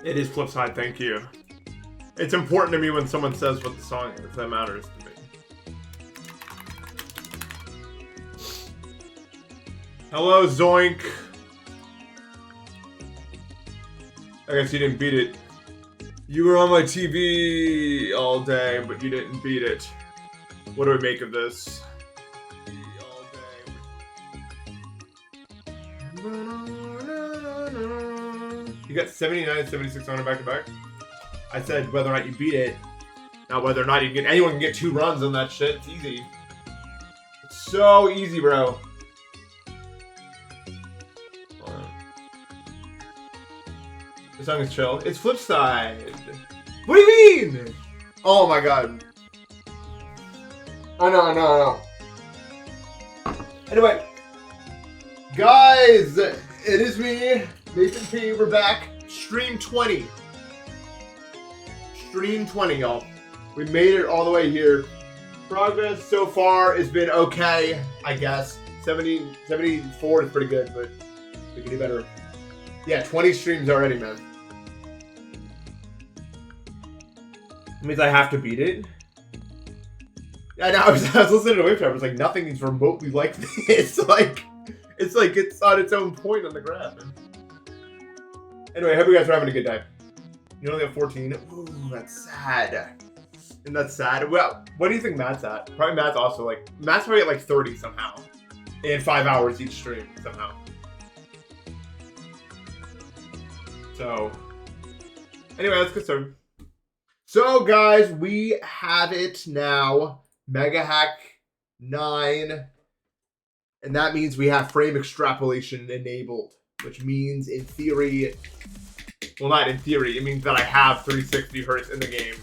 It is Flipside, thank you. It's important to me when someone says what the song is. That matters to me. Hello, Zoink. I guess you didn't beat it. You were on my TV all day, but you didn't beat it. What do we make of this? All day. You got 79, 76 on it back to back. I said whether or not you beat it, not whether or not you get. Anyone can get 2 runs on that shit. It's easy. It's so easy, bro. The song is chill. It's Flipside. What do you mean? Oh my god. I know. Anyway, guys, it is me, Nathan P. We're back. Stream 20. Stream 20, y'all. We made it all the way here. Progress so far has been okay, I guess. 74 is pretty good, but we can do better. Yeah, 20 streams already, man. It means I have to beat it. Yeah, I know. I was listening to Wave Trap. It's like nothing is remotely like this. It's on its own point on the graph. Man. Anyway, I hope you guys are having a good day. You only have 14. Ooh, that's sad. And that's sad. Well, what do you think Matt's at? Probably Matt's also Matt's probably at like 30 somehow. In 5 hours each stream somehow. So, anyway, let's get started. So, guys, we have it now. Mega Hack 9. And that means we have frame extrapolation enabled. Which means, in theory... Well, not in theory. It means that I have 360 hertz in the game.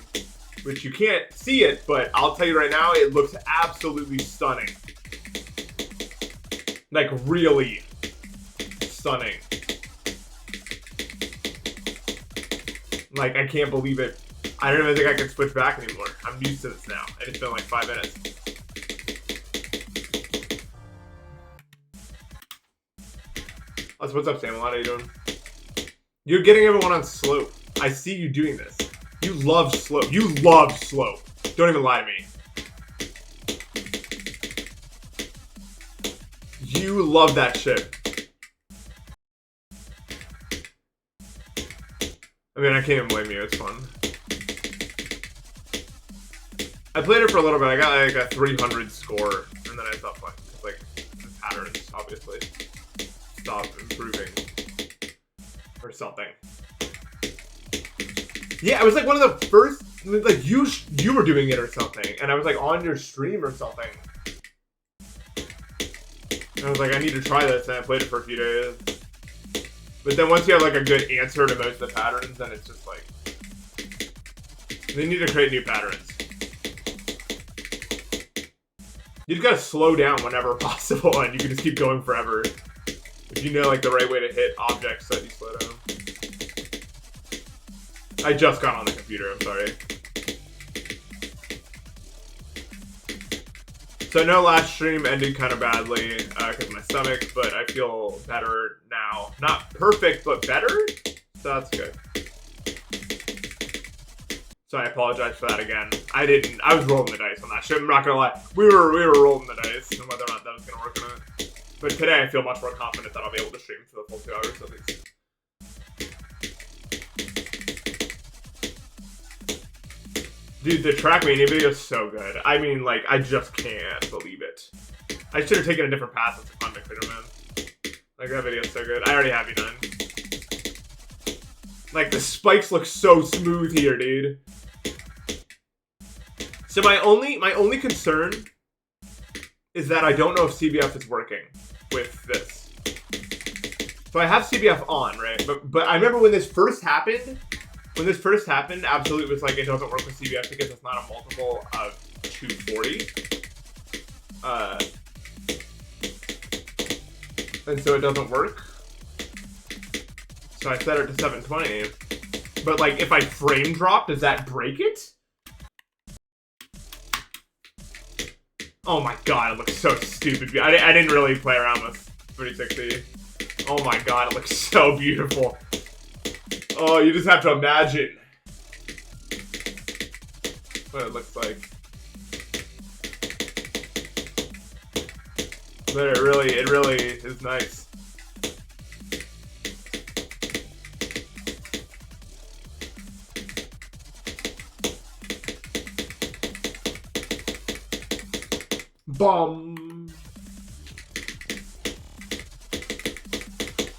Which you can't see it, but I'll tell you right now, it looks absolutely stunning. Like, really stunning. Like, I can't believe it. I don't even think I can switch back anymore. I'm used to this now. And it's been like 5 minutes. What's up, Sam? How are you doing? You're getting everyone on slope. I see you doing this. You love slope. You love slope. Don't even lie to me. You love that shit. I mean, I can't even blame you. It's fun. I played it for a little bit. I got like a 300 score, and then I stopped playing. It's like the patterns, obviously, stopped improving or something. Yeah, I was like one of the first. Like you were doing it or something, and I was like on your stream or something. And I was like, I need to try this, and I played it for a few days. But then once you have like a good answer to most of the patterns, then it's just like they need to create new patterns. You just gotta slow down whenever possible, and you can just keep going forever. If you know like the right way to hit objects that you slow down. I just got on the computer, I'm sorry. So I know last stream ended kind of badly because of my stomach, but I feel better now. Not perfect, but better? So that's good. So I apologize for that again. I was rolling the dice on that shit, I'm not gonna lie. We were rolling the dice and whether or not that was gonna work or not. But today I feel much more confident that I'll be able to stream for the full 2 hours at least. Dude, the Trackmania video is so good. I mean, like, I just can't believe it. I should have taken a different path as a convict video, man. Like, that video is so good. I already have you done. Like, the spikes look so smooth here, dude. So my only concern is that I don't know if CBF is working with this. So I have CBF on, right? But I remember when this first happened, Absolute was like, it doesn't work with CBF because it's not a multiple of 240. And so it doesn't work. So I set it to 720. But like, if I frame drop, does that break it? Oh my god, it looks so stupid. I didn't really play around with 360. Oh my god, it looks so beautiful. Oh, you just have to imagine what it looks like. But it really is nice. Bum.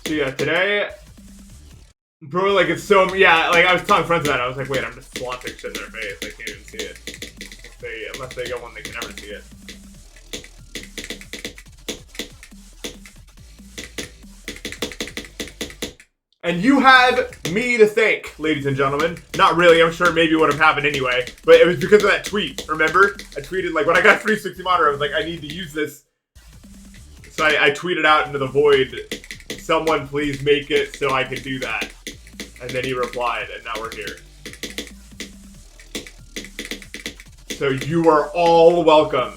So yeah, today, bro, like it's so, yeah, like I was telling friends about it, I was like, wait, I'm just flaunting shit in their face, I can't even see it. Unless they get one, they can never see it. And you have me to thank, ladies and gentlemen. Not really, I'm sure maybe would have happened anyway, but it was because of that tweet, remember? I tweeted, like, when I got 360 monitor, I was like, I need to use this. So I tweeted out into the void, someone please make it so I can do that. And then he replied, and now we're here. So you are all welcome.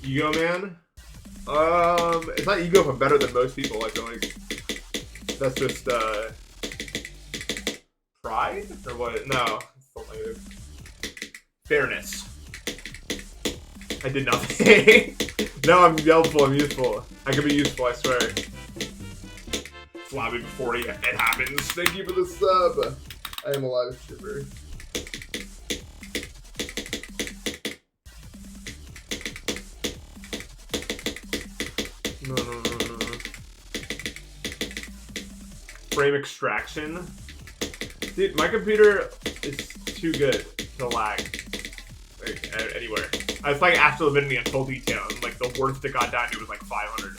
Ego man? It's not ego, but better than most people, I feel like. That's just, pride? Or what? No. It's still negative. Fairness. I did nothing. No, I'm helpful, I'm useful. I can be useful, I swear. Slap me before it happens. Thank you for the sub. I am a live shipper. No. Frame extraction. Dude, my computer is too good to lag. Like, anywhere. I was like after Divinity in full detail, and like the worst it got down to was like 500.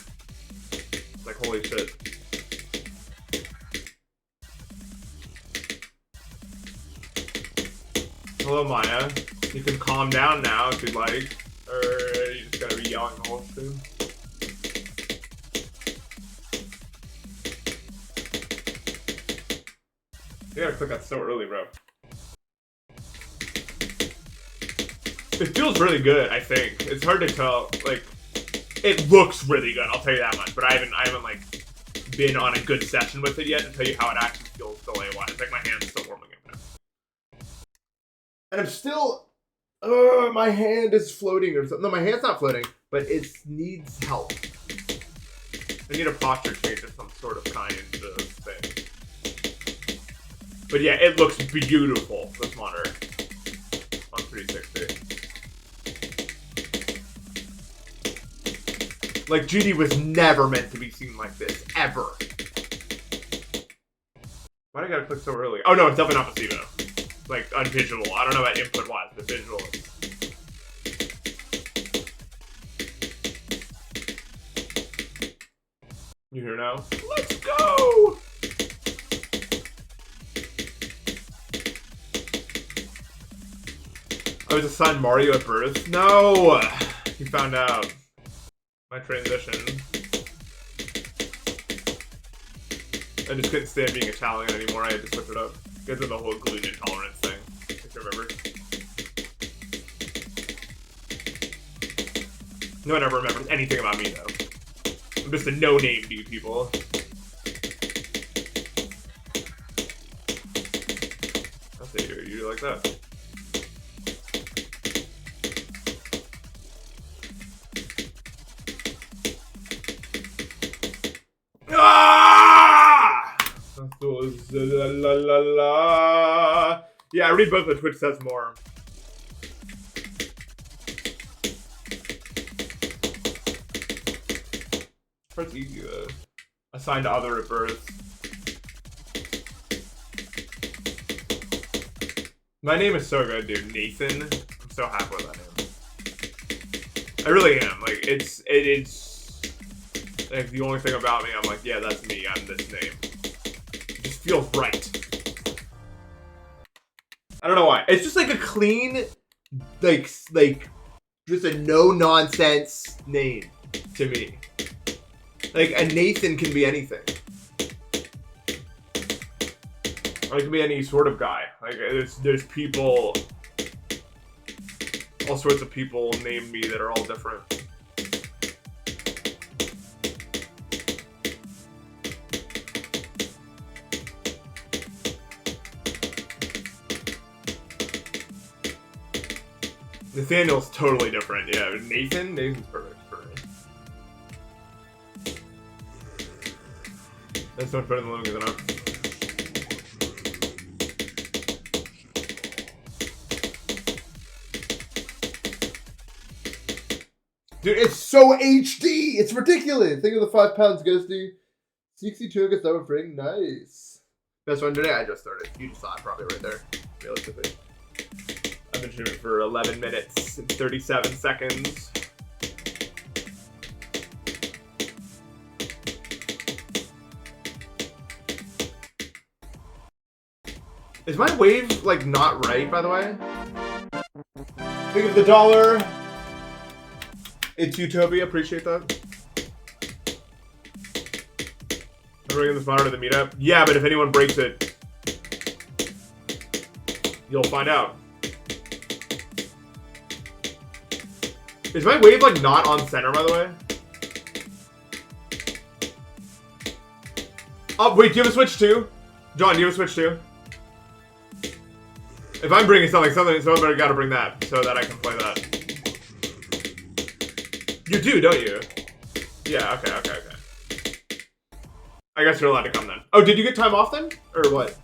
It's like, holy shit. Hello, Maya. You can calm down now if you'd like. Or you just gotta be yelling the whole stream. You gotta click that so early, bro. It feels really good, I think. It's hard to tell. Like, it looks really good, I'll tell you that much. But I haven't like, been on a good session with it yet to tell you how it actually feels delay-wise. Like, my hand's still warming up now. And I'm still... my hand is floating or something. No, my hand's not floating, but it needs help. I need a posture change of some sort of kind to this thing. But yeah, it looks beautiful, this monitor. On 360. Like, GD was never meant to be seen like this, ever. Why did I gotta click so early? Oh no, it's definitely not placebo. Like, on visual. I don't know about input-wise, but visual. You hear now? Let's go! I was assigned Mario at birth. No! You found out. My transition. I just couldn't stand being Italian anymore. I had to switch it up. Because of the whole gluten intolerance thing. If you remember. No one ever remembers anything about me, though. I'm just a no-name to you people. I'll say you like that. La, la, la. Yeah, I read both the Twitch says more. Press E, assigned to other at birth. My name is so good, dude. Nathan. I'm so happy with that name. I really am. Like, it's like the only thing about me, I'm like, yeah, that's me. I'm this name. It just feels right. I don't know why. It's just like a clean, like just a no-nonsense name to me. Like, a Nathan can be anything. Or it can be any sort of guy. Like, there's people, all sorts of people named me that are all different. Nathaniel's totally different. Yeah, Nathan's perfect for me. That's so much better than living it up. Dude, it's so HD! It's ridiculous! Think of the 5 pounds, Ghosty. 62 against Double Fring. Nice. Best one today, I just started. You just saw it probably right there. Realistically. I've been streaming for 11 minutes and 37 seconds. Is my wave, like, not right, by the way? Think of the dollar. It's Utopia. Appreciate that. I'm bringing this monitor to the meetup. Yeah, but if anyone breaks it, you'll find out. Is my wave, like, not on center, by the way? Oh, wait, do you have a Switch too? John, do you have a Switch too? If I'm bringing something, someone better gotta bring that so that I can play that. You do, don't you? Yeah, okay. I guess you're allowed to come then. Oh, did you get time off then? Or what?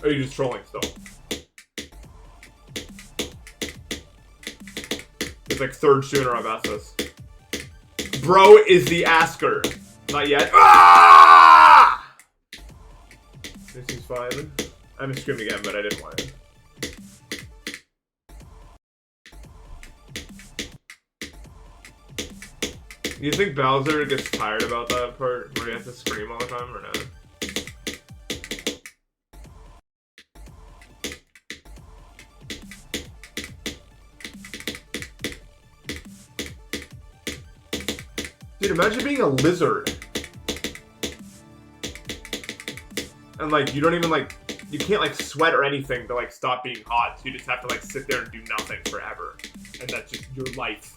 Or are you just trolling still? It's like third sooner I've asked this. Bro is the asker. Not yet. Ah! This is fine. I'm gonna scream again, but I didn't want it. You think Bowser gets tired about that part where he has to scream all the time, or not? Dude, imagine being a lizard. And, like, you don't even, like, you can't, like, sweat or anything to, like, stop being hot. So you just have to, like, sit there and do nothing forever. And that's just your life.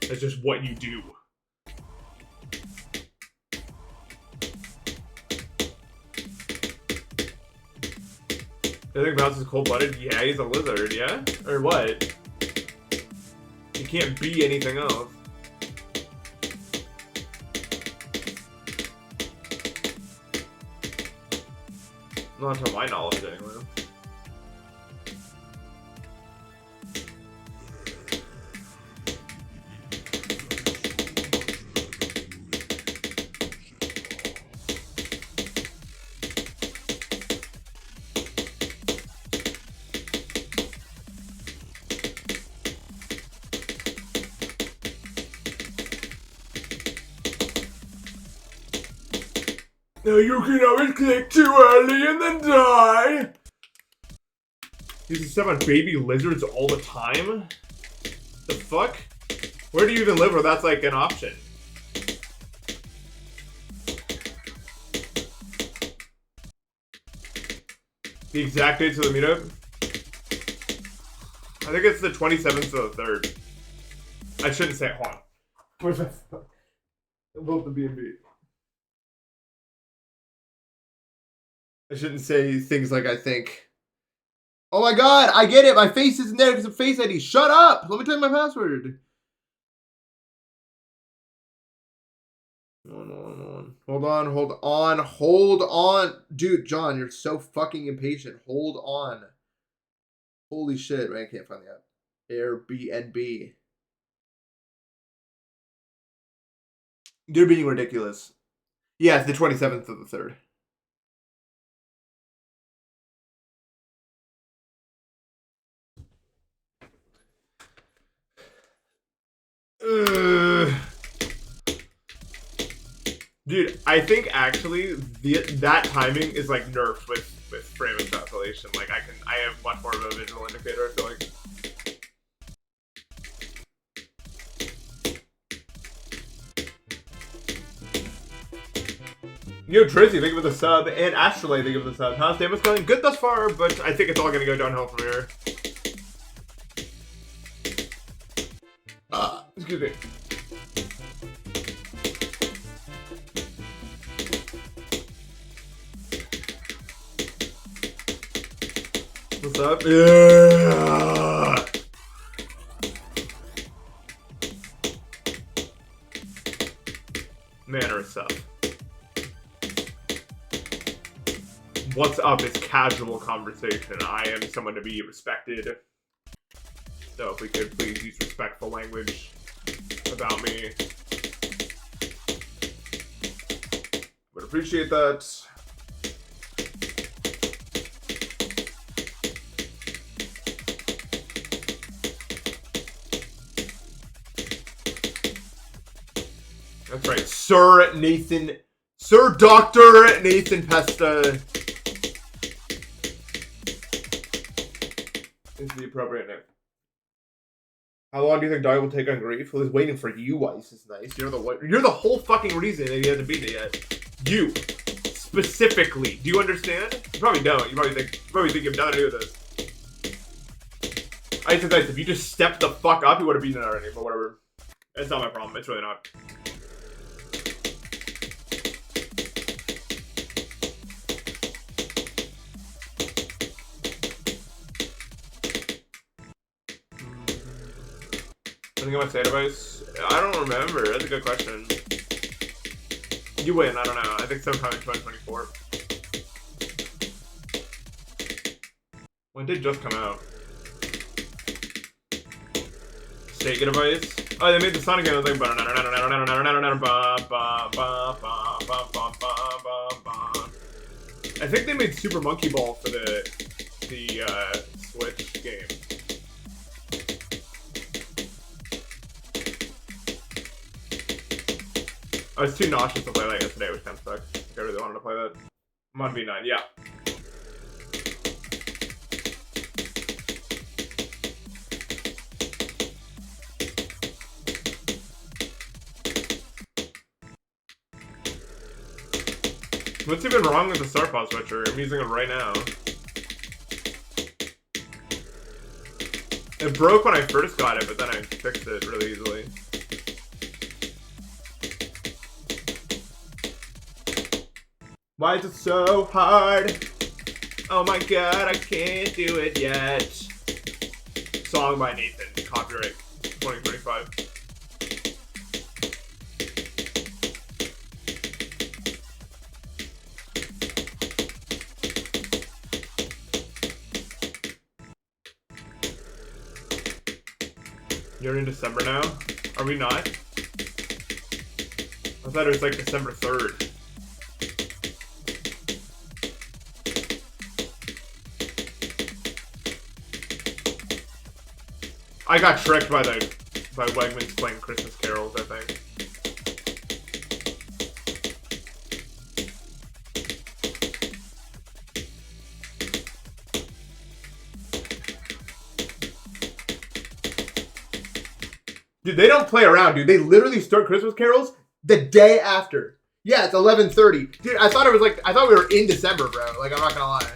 That's just what you do. I think Mouse is cold-blooded. Yeah, he's a lizard, yeah? Or what? He can't be anything else. Not to my knowledge, anyway. No, you can always click too early and then die! You can step on baby lizards all the time? The fuck? Where do you even live where that's like an option? The exact dates of the meetup? I think it's the 27th to the 3rd. I shouldn't say it. Hold on. Where's my fuck? Both the B&B. I shouldn't say things like I think. Oh my god, I get it. My face isn't there because of Face ID. Shut up. Let me tell you my password. Hold on. Dude, John, you're so fucking impatient. Hold on. Holy shit, man. I can't find the app. Airbnb. You're being ridiculous. Yeah, it's the 27th of the 3rd. Dude, I think actually that timing is like nerfed with framing calculation. Like I have much more of a visual indicator, I feel like. Yo, Trizzy, thank you for the sub, and Astrolabe, thank you for the sub. How's Deimos going? Good thus far, but I think it's all gonna go downhill from here. Excuse me. What's up? Yeah. what's up is casual conversation. I am someone to be respected. So if we could please use respectful language about me, would appreciate that. That's right, Sir Dr. Nathan Pesta is the appropriate name. How long do you think Dog will take on grief? Well, he's waiting for you, Ice is nice. You're the whole fucking reason that he hasn't beat it yet. You. Specifically. Do you understand? You probably don't. You probably think you have nothing to do with this. Ice is nice. If you just stepped the fuck up, you would have beaten it already, but whatever. It's not my problem. It's really not. Anything about state advice? I don't remember. That's a good question. You win. I don't know. I think sometime in 2024. When did it just come out? State advice? Oh, they made the Sonic game. I was like, I think they made Super Monkey Ball for the Switch game. I was too nauseous to play that yesterday, which kind of sucks. I really wanted to play that. I'm on V9, yeah. What's even wrong with the Star Paw switcher? I'm using it right now. It broke when I first got it, but then I fixed it really easily. Why is it so hard? Oh my god, I can't do it yet. Song by Nathan, copyright 2025. You're in December now? Are we not? I thought it was like December 3rd. I got tricked by Wegmans playing Christmas carols, I think. Dude, they don't play around, dude. They literally start Christmas carols the day after. Yeah, it's 11:30. Dude, I thought we were in December, bro. Like, I'm not gonna lie.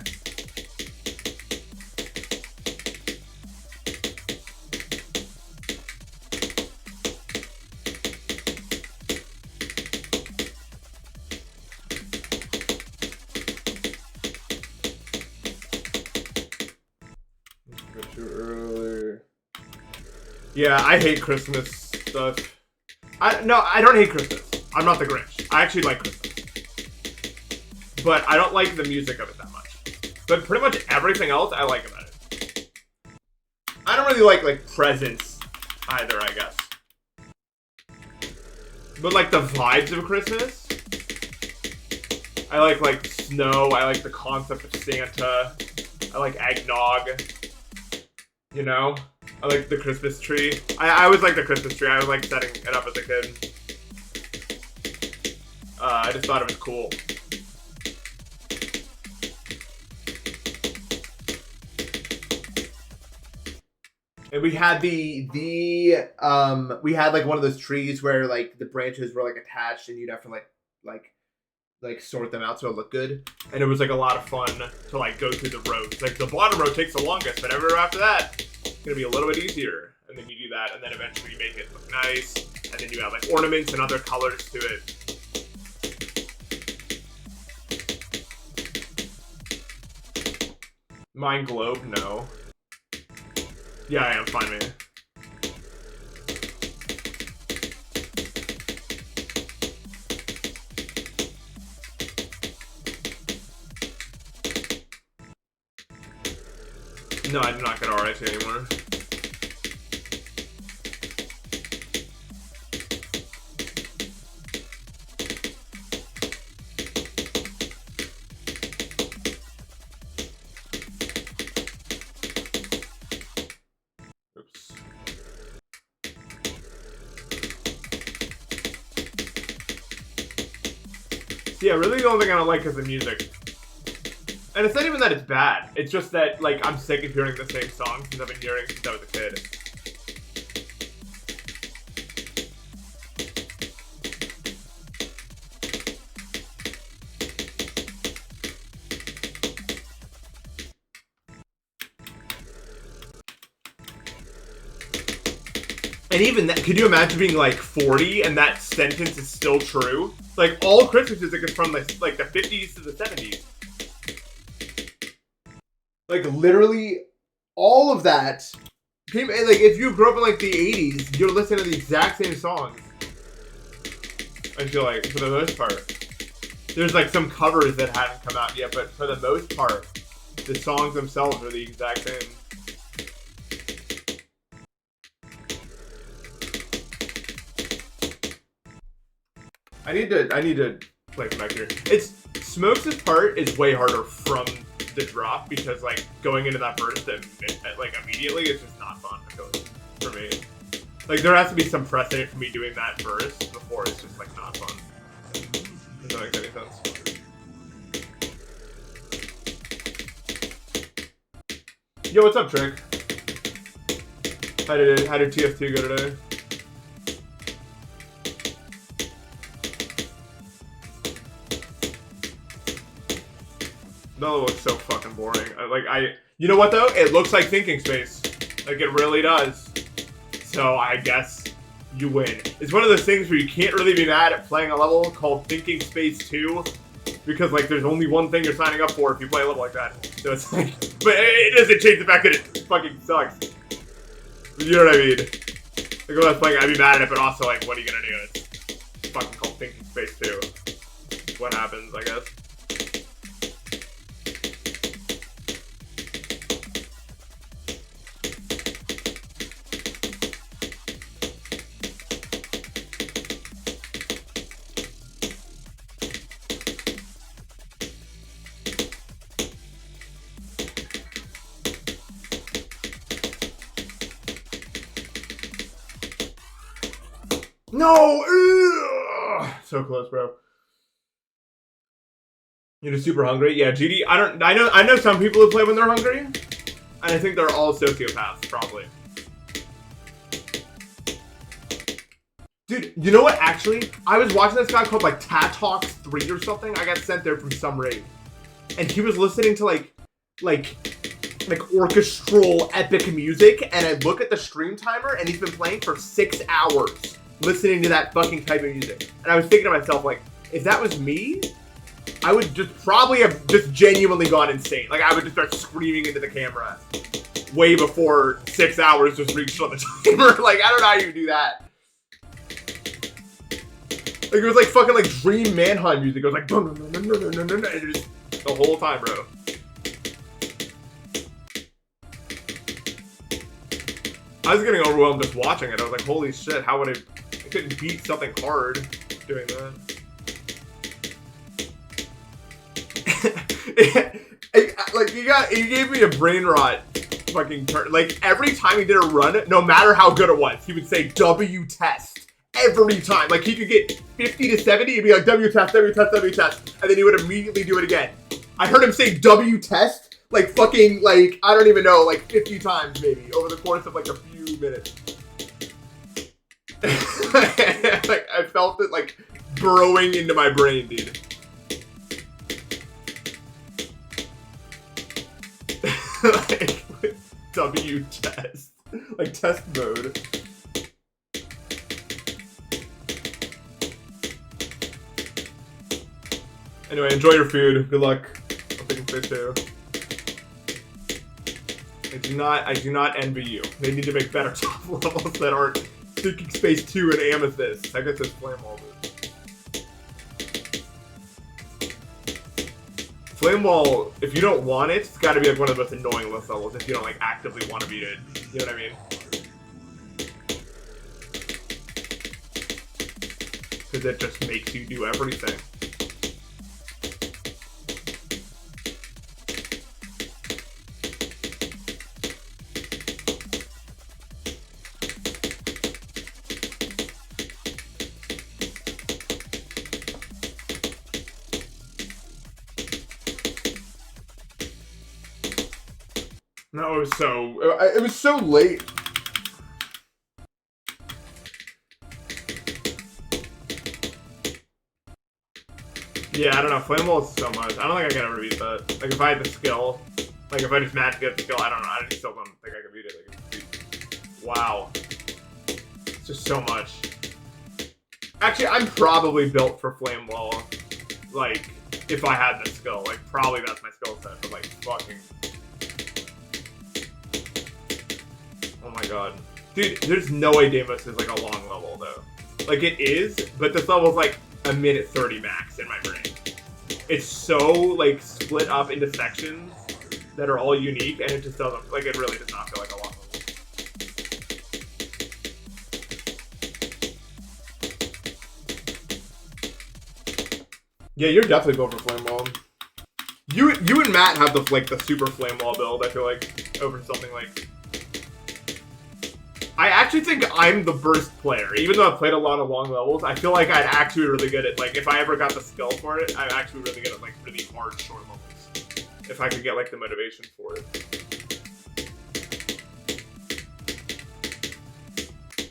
Yeah, I hate Christmas stuff. No, I don't hate Christmas. I'm not the Grinch. I actually like Christmas. But I don't like the music of it that much. But pretty much everything else I like about it. I don't really like presents either, I guess. But like the vibes of Christmas, I like snow. I like the concept of Santa. I like eggnog. You know? I like the Christmas tree. I always like the Christmas tree. I was like setting it up as a kid. I just thought it was cool. And we had we had like one of those trees where like the branches were like attached and you'd have to like sort them out so it looked good. And it was like a lot of fun to like go through the rows. Like the bottom row takes the longest, but everywhere after that, it's gonna be a little bit easier. And then you do that, and then eventually you make it look nice. And then you have like ornaments and other colors to it. Mine globe? No. Yeah, I am fine, man. No, I do not get RIT anymore. Oops. Yeah, really the only thing I don't like is the music. And it's not even that it's bad. It's just that, like, I'm sick of hearing the same songs since I've been hearing since I was a kid. And even that, could you imagine being like 40 and that sentence is still true? Like, all Christmas music is from like the 50s to the 70s. Like, literally, all of that. Like, if you grew up in like the 80s, you're listening to the exact same songs. I feel like, for the most part. There's like some covers that haven't come out yet, but for the most part, the songs themselves are the exact same. I need to play back here. Smokes' part is way harder from the drop because like going into that burst like immediately is just not fun. I feel like, for me. Like there has to be some precedent for me doing that first before it's just like not fun. Does that make any sense? Yo, what's up, Trick? How did TF2 go today? No, it looks so fucking boring. You know what though? It looks like Thinking Space. Like it really does. So I guess you win. It's one of those things where you can't really be mad at playing a level called Thinking Space 2 because like there's only one thing you're signing up for if you play a level like that. So it's like, but it doesn't change the fact that it fucking sucks. You know what I mean? Like if I was playing, I'd be mad at it, but also like, what are you gonna do? It's fucking called Thinking Space 2. What happens, I guess. No! Ugh! So close, bro. You're just super hungry? Yeah, GD, I know some people who play when they're hungry. And I think they're all sociopaths, probably. Dude, you know what, actually? I was watching this guy called, like, Tatox 3 or something. I got sent there from some raid. And he was listening to, like orchestral epic music. And I look at the stream timer, and he's been playing for 6 hours. Listening to that fucking type of music. And I was thinking to myself, like, if that was me, I would just probably have just genuinely gone insane. Like, I would just start screaming into the camera way before 6 hours just reached on the timer. Like, I don't know how you do that. Like, it was like fucking like Dream Manhunt music. It was like, and just the whole time, bro. I was getting overwhelmed just watching it. I was like, holy shit, how would I couldn't beat something hard doing that. Like you gave me a brain rot fucking turn. Like every time he did a run, no matter how good it was, he would say W test every time. Like he could get 50 to 70, he'd be like W test, W test, W test, and then he would immediately do it again. I heard him say W test like fucking like I don't even know, like 50 times maybe over the course of like a few minutes. Like I felt it like burrowing into my brain, dude. Like W test, like test mode. Anyway, enjoy your food. Good luck. I'm taking fish too. I do not envy you. They need to make better top levels that aren't Thinking Space 2 and Amethyst. I guess it's Flame Wall. Flame Wall, if you don't want it, it's got to be like one of the most annoying list levels if you don't like actively want to beat it. You know what I mean? Because it just makes you do everything. No, it was so late. Yeah, I don't know. Flame Wall is so much. I don't think I can ever beat that. Like, if I had the skill, like, if I just managed to get the skill, I don't know. I still don't think I could beat it. Like, wow. It's just so much. Actually, I'm probably built for Flame Wall. Like, if I had the skill. Like, probably that's my skill set. But, like, fucking... Oh my god. Dude, there's no way Deimos is, like, a long level, though. Like, it is, but this level's, like, a minute 30 max in my brain. It's so, like, split up into sections that are all unique, and it just doesn't, like, it really does not feel like a long level. Yeah, you're definitely going for Flame Wall. You and Matt have the, like, the super Flame Wall build, I feel like, over something like... I actually think I'm the burst player. Even though I've played a lot of long levels, I feel like I'd actually be really good at, like, if I ever got the skill for it, I'm actually really good at, like, really hard short levels. If I could get, like, the motivation for it.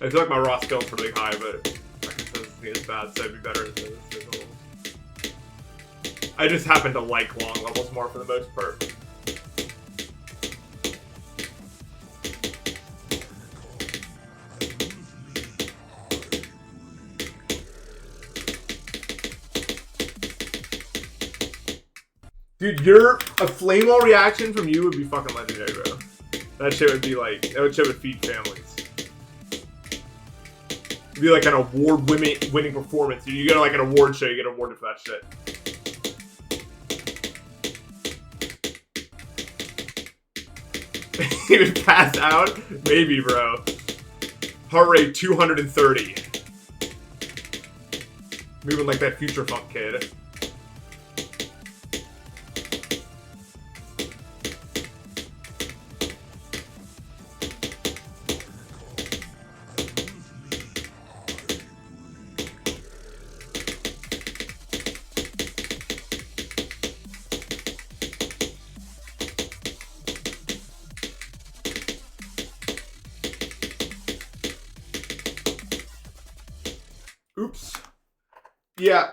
I feel like my raw skill's really high, but consistency is bad, so I'd be better at this levels. I just happen to like long levels more for the most part. Dude, a Flame Wall reaction from you would be fucking legendary, bro. That shit would be like, that shit would feed families. It'd be like an award-winning performance. You go to like an award show, you get awarded for that shit. He would pass out? Maybe, bro. Heart rate 230. Moving like that Future Funk kid. Oops. Yeah.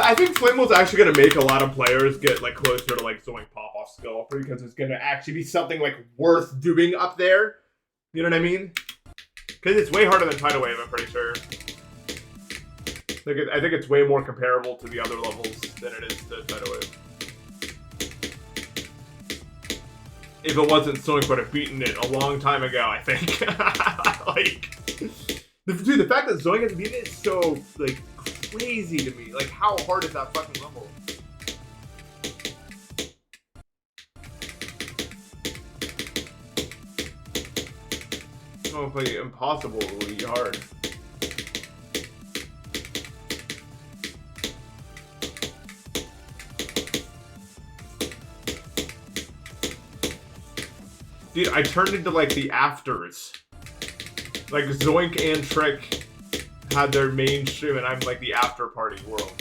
I think Flame Wall's actually going to make a lot of players get like closer to like Zoink pop-off skill because it's going to actually be something like worth doing up there. You know what I mean? Because it's way harder than Tidal Wave, I'm pretty sure. Like, I think it's way more comparable to the other levels than it is to Tidal Wave. If it wasn't, Zoink would have beaten it a long time ago, I think. Like... Dude, the fact that Zoink has beaten it is so, like, crazy to me. Like, how hard is that fucking level? Oh, like, impossibly hard. Dude, I turned into, like, the afters. Like, Zoink and Trick had their mainstream, and I'm like the after party world.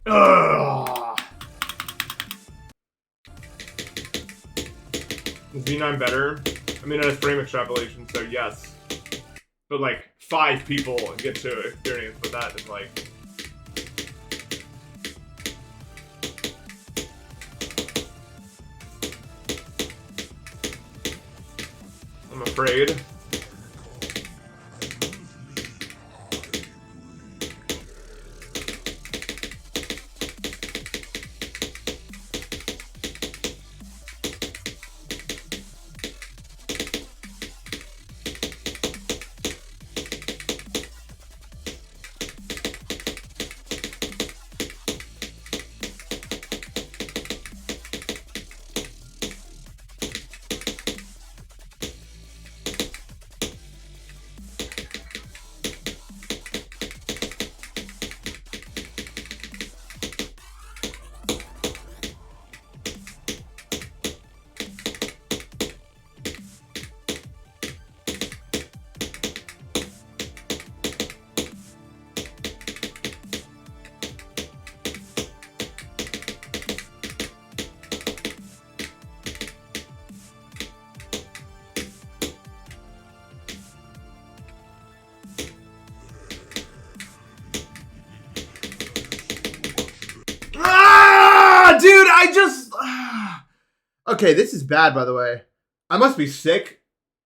Ugh. Is V9 better? I mean, it's frame extrapolation, so yes. But like 5 people get to experience what that is like. I'm afraid. Dude, I just... Okay, this is bad, by the way. I must be sick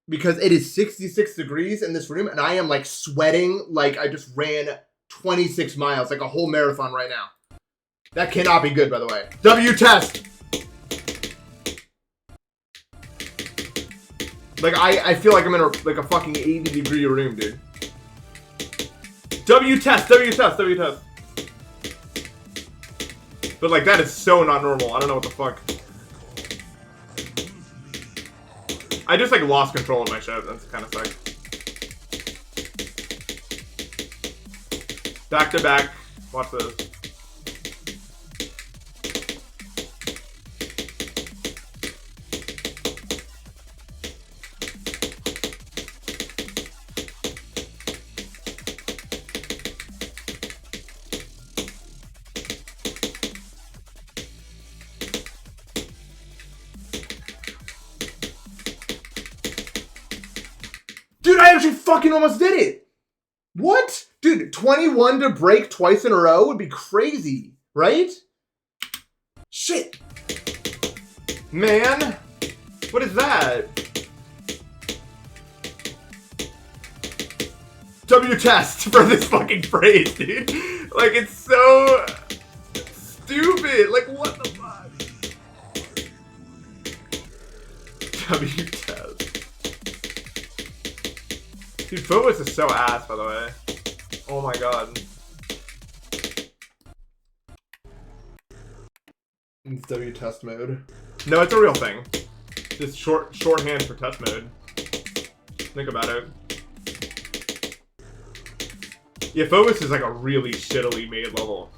because it is 66 degrees in this room and I am like sweating like I just ran 26 miles, like a whole marathon right now. That cannot be good, by the way. W test! Like, I feel like I'm in a fucking 80-degree room, dude. W test, W test, W test. But like, that is so not normal. I don't know what the fuck. I just like lost control of my shit. That's kind of sucks. Back to back. Watch this. Dude, I actually fucking almost did it! What? Dude, 21 to break twice in a row would be crazy, right? Shit! Man! What is that? W test for this fucking phrase, dude. Like, it's so stupid. Like, what the fuck? W test. Dude, Vods is so ass, by the way. Oh my god. It's W test mode. No, it's a real thing. Just shorthand for test mode. Think about it. Yeah, Vods is like a really shittily made level.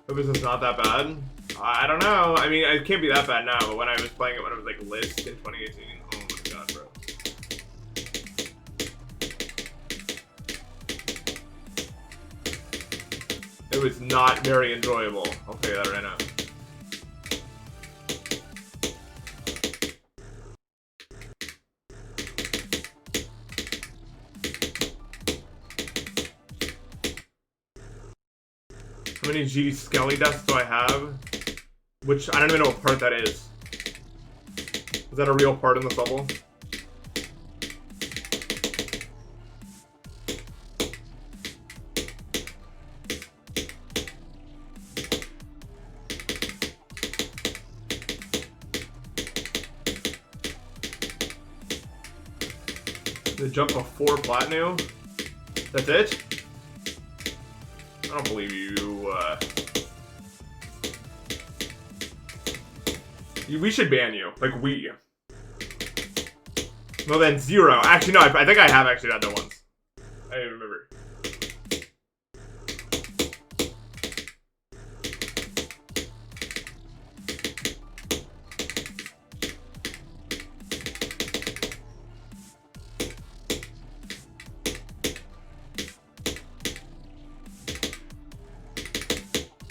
Vods is not that bad. I don't know. I mean, it can't be that bad now, but when I was playing it when it was like list in 2018, oh my god, bro. It was not very enjoyable. I'll tell you that right now. How many G Skelly deaths do I have? Which, I don't even know what part that is. Is that a real part in this level? The jump of 4 platinum? That's it? I don't believe you, we should ban you. Like, we. Well, then 0. Actually, no, I think I have actually done that once. I don't even remember.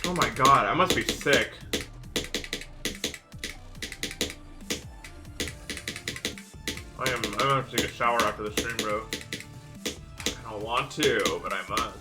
Oh my god, I must be sick. I'm gonna have to take a shower after the stream, bro. I don't want to, but I must.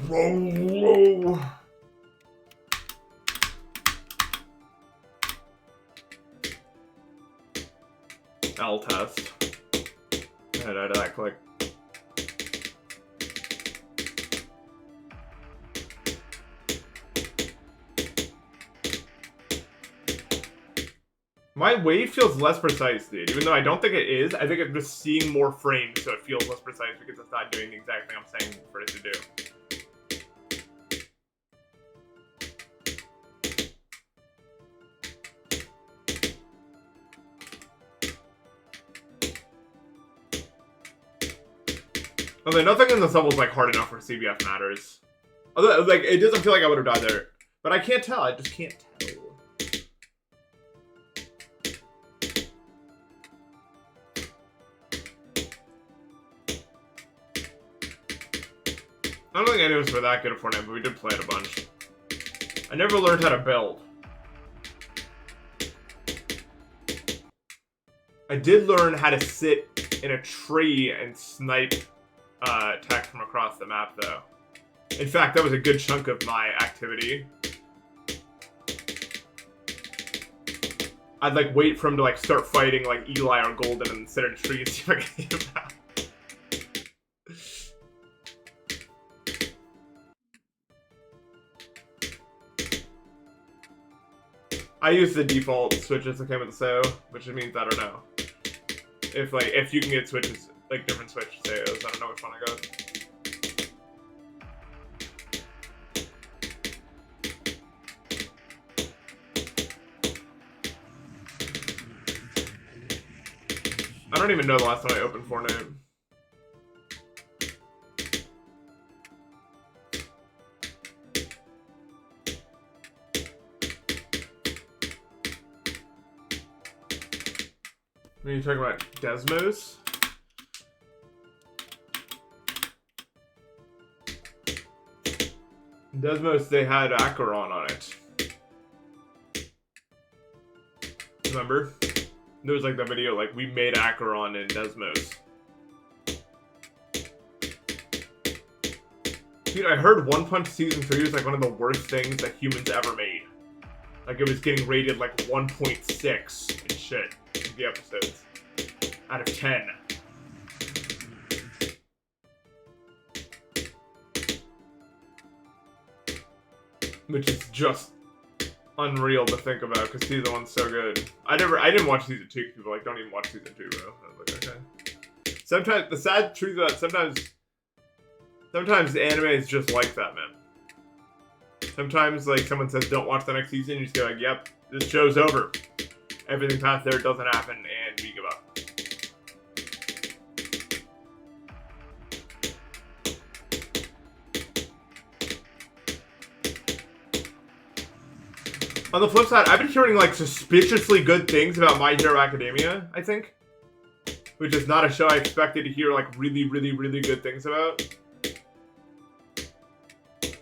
Whoa. L test. And I did that click. My wave feels less precise, dude. Even though I don't think it is, I think I'm just seeing more frames, so it feels less precise because it's not doing the exact thing I'm saying for it to do. Although nothing in this level is like hard enough where CBF matters. Although, like, it doesn't feel like I would have died there. But I can't tell. I just can't tell. I don't think any of us were that good at Fortnite, but we did play it a bunch. I never learned how to build. I did learn how to sit in a tree and snipe attack from across the map, though. In fact, that was a good chunk of my activity. I'd like wait for him to like start fighting like Eli or Golden and sit in a tree and see if I can hit him out. I use the default switches that came with the SEO, which means I don't know. If you can get switches, like different switch SEOs, I don't know which one I got. I don't even know the last time I opened Fortnite. Are you talking about Deimos? Deimos, they had Acheron on it. Remember? There was like the video, like, we made Acheron in Deimos. Dude, I heard One Punch Season 3 was like one of the worst things that humans ever made. Like, it was getting rated like 1.6 and shit. The episodes out of 10. Which is just unreal to think about because season 1's so good. I didn't watch season 2 because people like don't even watch season 2, bro. I was like, okay. Sometimes the sad truth is that sometimes the anime is just like that, man. Sometimes like someone says don't watch the next season, you just go like, yep, this show's over. Everything past there doesn't happen, and we give up. On the flip side, I've been hearing, like, suspiciously good things about My Hero Academia, I think. Which is not a show I expected to hear, like, really, really, really good things about.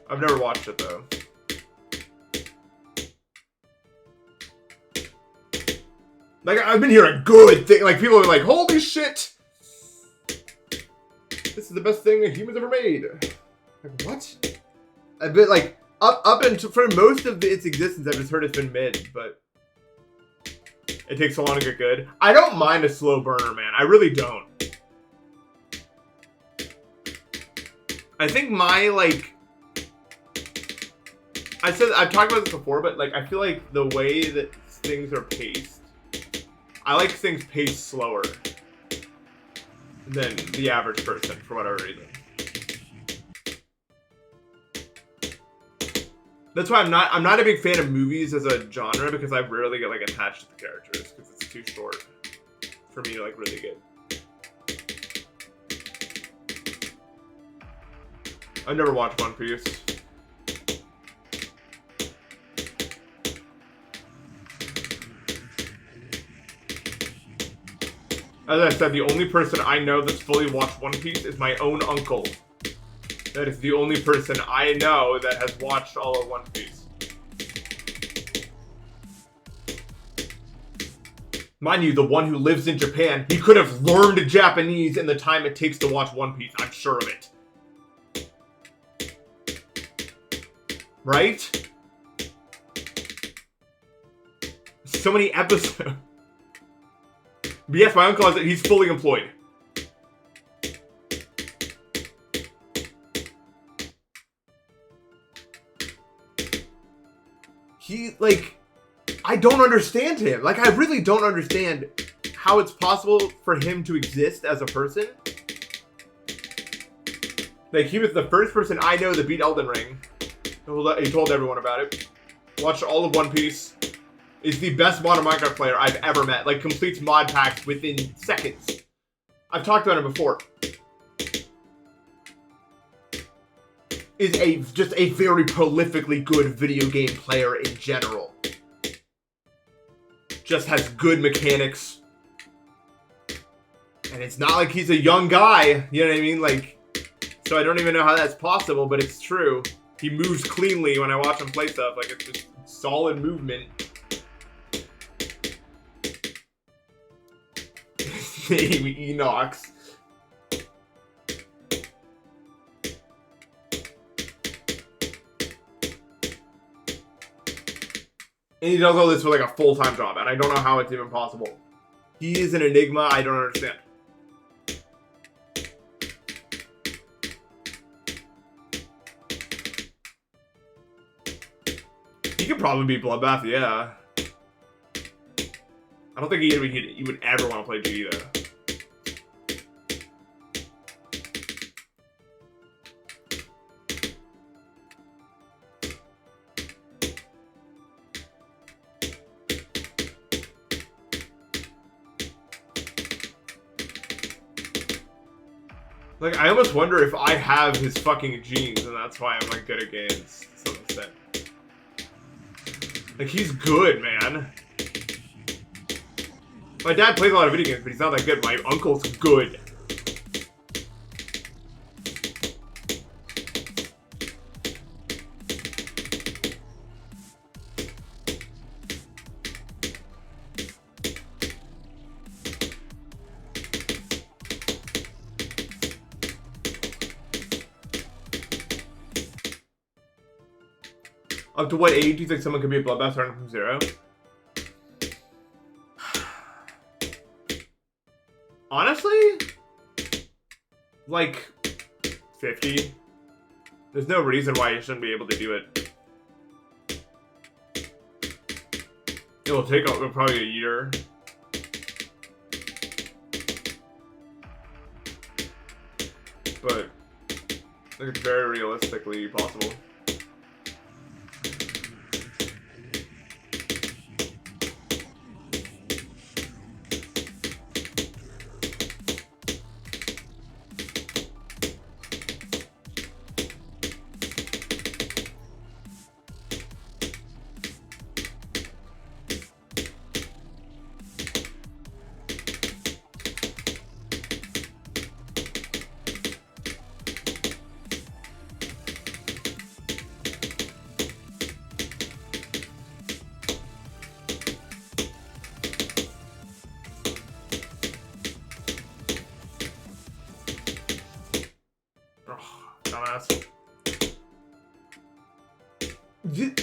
I've never watched it, though. Like, I've been hearing good things. Like, people are like, holy shit! This is the best thing a human's ever made. Like, what? A bit, like, up until, for most of its existence, I've just heard it's been mid, but it takes so long to get good. I don't mind a slow burner, man. I really don't. I think my, like... I've talked about this before, but, like, I feel like the way that things are paced, I like things paced slower than the average person, for whatever reason. That's why I'm not a big fan of movies as a genre, because I rarely get like attached to the characters because it's too short for me to like really get. I've never watched One Piece. As I said, the only person I know that's fully watched One Piece is my own uncle. That is the only person I know that has watched all of One Piece. Mind you, the one who lives in Japan, he could have learned Japanese in the time it takes to watch One Piece. I'm sure of it. Right? So many episodes. But yes, my uncle he's fully employed. He, like, I don't understand him. Like, I really don't understand how it's possible for him to exist as a person. Like, he was the first person I know that beat Elden Ring. He told everyone about it. Watched all of One Piece. Is the best modern Minecraft player I've ever met. Like, completes mod packs within seconds. I've talked about him before. Is just a very prolifically good video game player in general. Just has good mechanics. And it's not like he's a young guy, you know what I mean? Like, so I don't even know how that's possible, but it's true. He moves cleanly when I watch him play stuff. Like, it's just solid movement. Enox. And he does all this for like a full-time job, and I don't know how it's even possible. He is an enigma I don't understand. He could probably be Bloodbath, yeah. I don't think he would ever want to play GD though. Like, I almost wonder if I have his fucking genes, and that's why I'm, like, good at games, to some extent. Like, he's good, man. My dad plays a lot of video games, but he's not that good. My uncle's good. Up to what age do you think someone could be a bloodbath starting from 0? Honestly, like 50. There's no reason why you shouldn't be able to do it. It'll take probably a year. But I think it's very realistically possible.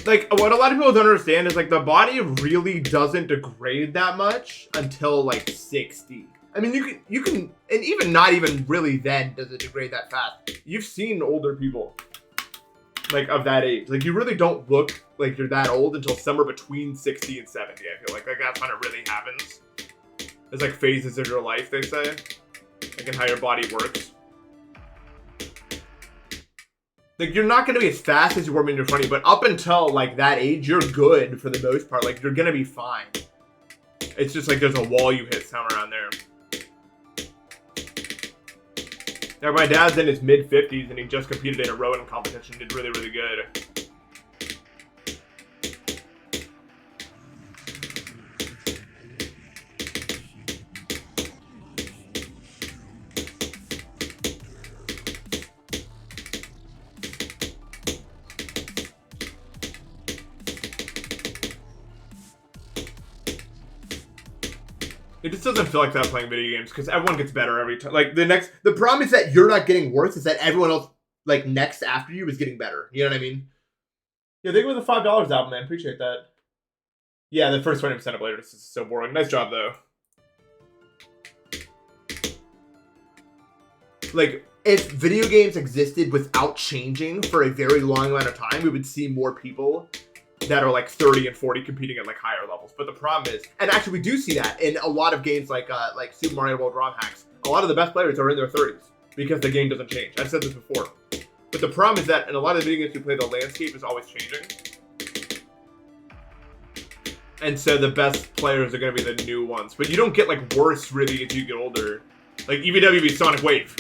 Like, what a lot of people don't understand is, like, the body really doesn't degrade that much until, like, 60. I mean, you can, and even not even really then does it degrade that fast. You've seen older people, like, of that age. Like, you really don't look like you're that old until somewhere between 60 and 70, I feel like. Like, that's when it really happens. There's, like, phases of your life, they say. Like, in how your body works. Like, you're not going to be as fast as you were when you're 20, but up until, like, that age, you're good for the most part. Like, you're going to be fine. It's just like there's a wall you hit somewhere around there. Now, my dad's in his mid-50s, and he just competed in a rowing competition. Did really, really good. It just doesn't feel like that playing video games because everyone gets better every time. Like the problem is that you're not getting worse. Is that everyone else like next after you is getting better. You know what I mean? Yeah, thank you for the $5 album, man. Appreciate that. Yeah, the first 20% of later. This is so boring. Nice job though. Like, if video games existed without changing for a very long amount of time, we would see more people that are like 30 and 40 competing at like higher levels. But the problem is, and actually we do see that in a lot of games like Super Mario World ROM hacks. A lot of the best players are in their 30s because the game doesn't change. I've said this before. But the problem is that in a lot of the video games you play, the landscape is always changing. And so the best players are going to be the new ones. But you don't get like worse really as you get older. Like EVWB Sonic Wave.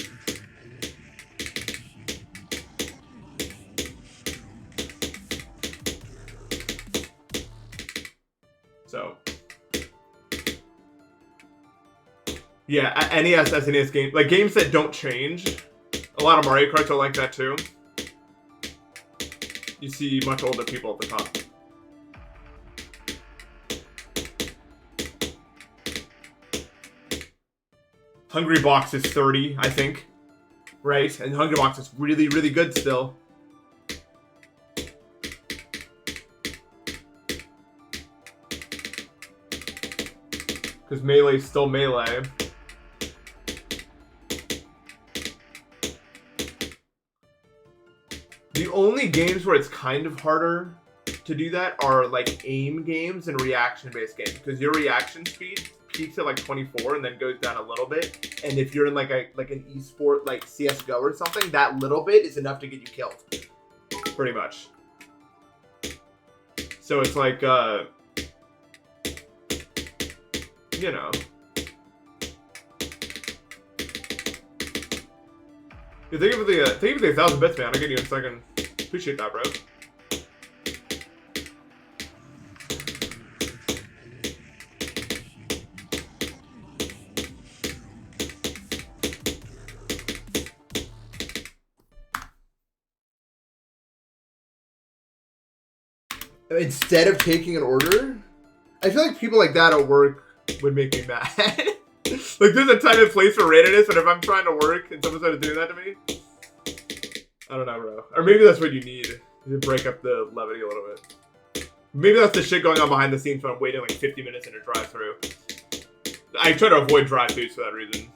So, yeah, NES, SNES games, like games that don't change. A lot of Mario Karts are like that too. You see much older people at the top. Hungry Box is 30, I think. Right? And Hungry Box is really, really good still. Because Melee's still Melee. The only games where it's kind of harder to do that are like aim games and reaction-based games. Because your reaction speed peaks at like 24 and then goes down a little bit. And if you're in like an esport like CSGO or something, that little bit is enough to get you killed. Pretty much. So it's like, you know. Yeah, thank you for the 1,000 bits, man. I'll get you in a second. Appreciate that, bro. Instead of taking an order, I feel like people like that at work would make me mad. Like, there's a time and place for randomness, but if I'm trying to work and someone started doing that to me, I don't know, bro. Or maybe that's what you need to break up the levity a little bit. Maybe that's the shit going on behind the scenes when I'm waiting like 50 minutes in a drive-thru. I try to avoid drive-thrus for that reason.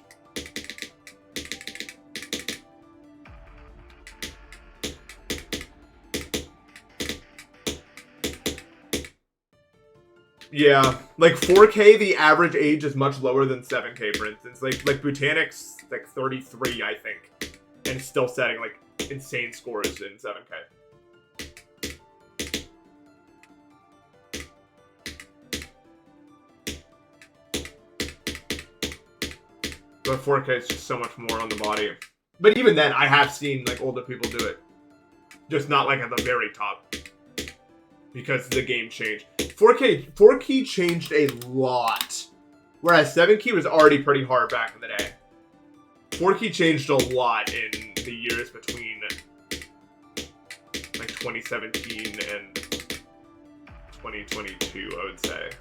Yeah, like 4K, the average age is much lower than 7K, for instance. Like Botanic's like 33, I think, and it's still setting like insane scores in 7K. But 4K is just so much more on the body. But even then, I have seen like older people do it, just not like at the very top, because the game changed. 4K changed a lot, whereas 7K was already pretty hard back in the day. 4K changed a lot in the years between like 2017 and 2022, I would say.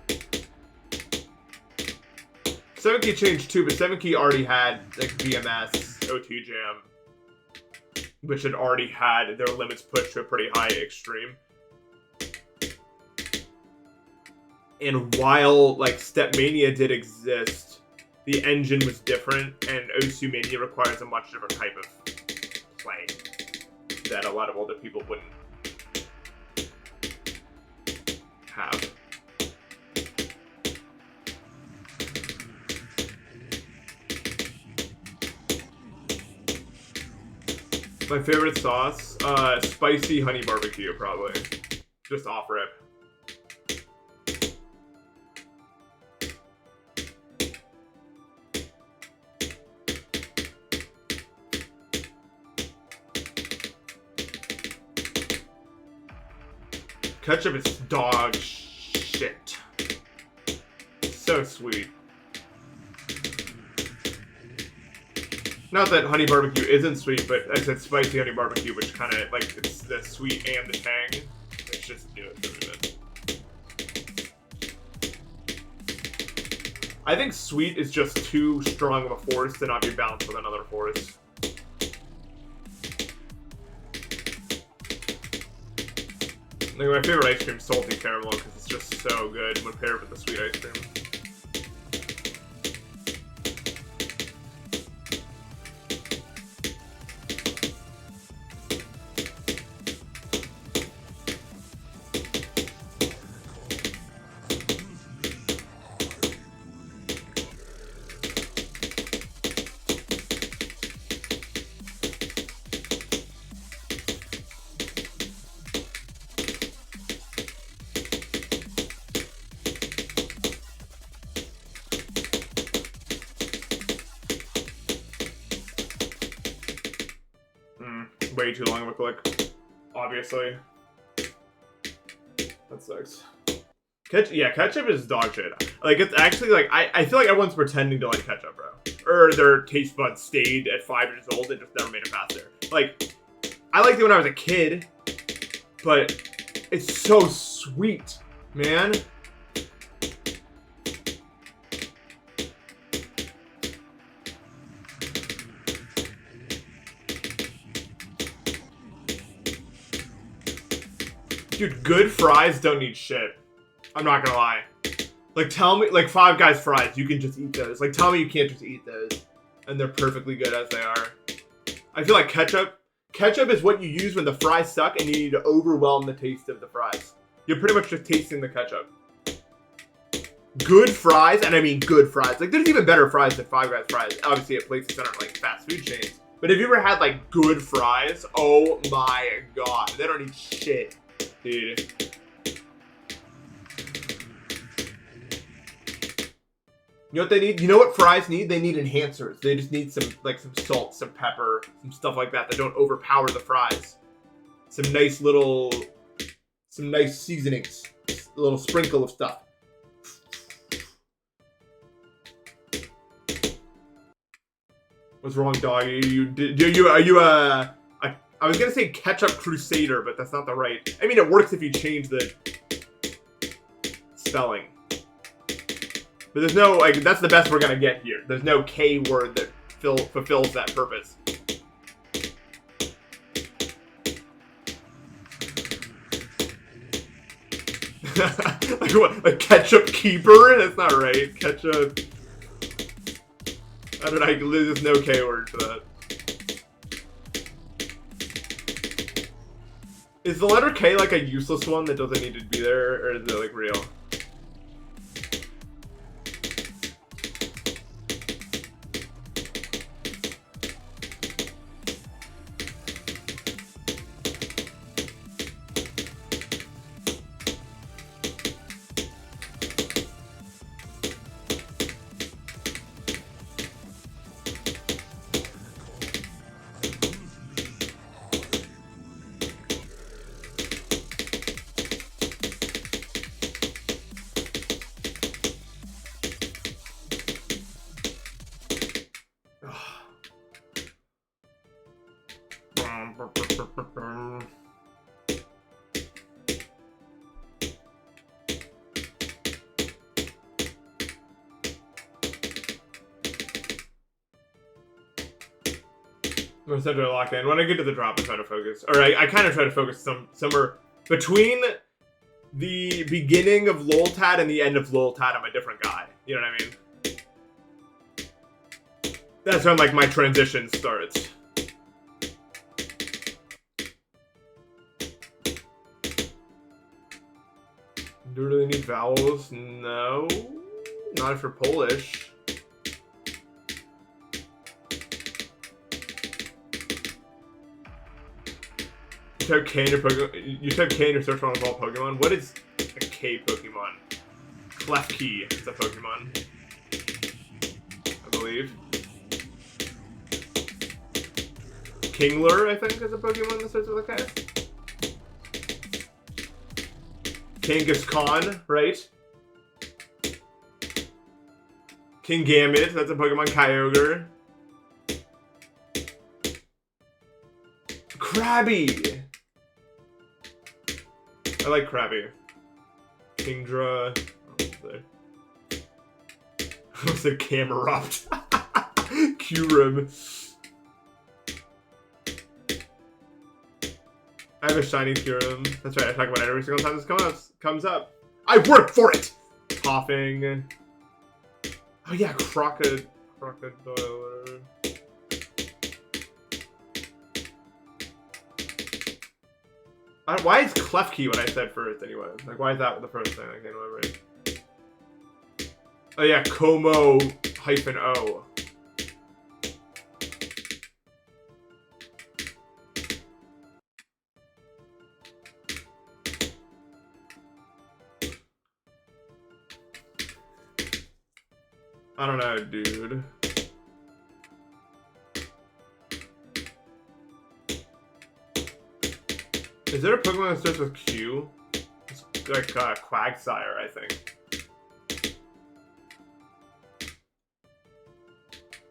7K changed too, but 7K already had like VMS, O2 Jam, which had already had their limits pushed to a pretty high extreme. And while, like, Stepmania did exist, the engine was different, and Osu Mania requires a much different type of play that a lot of older people wouldn't have. My favorite sauce? Spicy honey barbecue, probably. Just off rip. Ketchup is dog shit. So sweet. Not that honey barbecue isn't sweet, but I said spicy honey barbecue, which kind of like it's the sweet and the tang. It's just do it for me. I think sweet is just too strong of a force to not be balanced with another force. Like my favorite ice cream is salty caramel because it's just so good when paired with the sweet ice cream. Way too long of a click, obviously. That sucks. Ketchup is dog shit. Like, it's actually, like, I feel like everyone's pretending to like ketchup, bro. Or their taste buds stayed at 5 years old and just never made it past there. Like, I liked it when I was a kid, but it's so sweet, man. Dude, good fries don't need shit. I'm not gonna lie. Like, tell me, like, Five Guys fries, you can just eat those. Like, tell me you can't just eat those. And they're perfectly good as they are. I feel like ketchup is what you use when the fries suck and you need to overwhelm the taste of the fries. You're pretty much just tasting the ketchup. Good fries, and I mean good fries. Like, there's even better fries than Five Guys fries. Obviously, at places that aren't, like, fast food chains. But have you ever had, like, good fries? Oh my god. They don't need shit. Dude. You know what they need? You know what fries need? They need enhancers. They just need some salt, some pepper, some stuff like that don't overpower the fries. Some nice seasonings. A little sprinkle of stuff. What's wrong, dog? Are you I was gonna say ketchup crusader, but that's not the right. I mean, it works if you change the spelling. But there's no, like, that's the best we're gonna get here. There's no K word that fulfills that purpose. Like what? Like ketchup keeper? That's not right. Ketchup. I don't know. There's no K word for that. Is the letter K like a useless one that doesn't need to be there, or is it like real? I'm essentially locked in. When I get to the drop, I try to focus. Or I kind of try to focus somewhere between the beginning of Loltat and the end of Loltat. I'm a different guy. You know what I mean? That's when, like, my transition starts. Do we really need vowels? No. Not if you're Polish. You type K in your Pokemon. You type K in your search bar with all Pokemon. What is a K Pokemon? Klefki is a Pokemon, I believe. Kingler, I think, is a Pokemon that starts with a K. Kangaskhan, right? Kingambit, that's a Pokemon. Kyogre. Krabby! I like Krabby. Kingdra. I said Camerupt. Kyurem. I have a shiny Kyurem. That's right, I talk about it every single time this comes up. I worked for it! Coughing. Oh yeah, Crocodile. Why is Klefki what I said first anyway? Like, why is that the first thing I can't remember? Oh yeah, Como-O. I don't know, dude. Is there a Pokemon that starts with Q? It's like Quagsire, I think.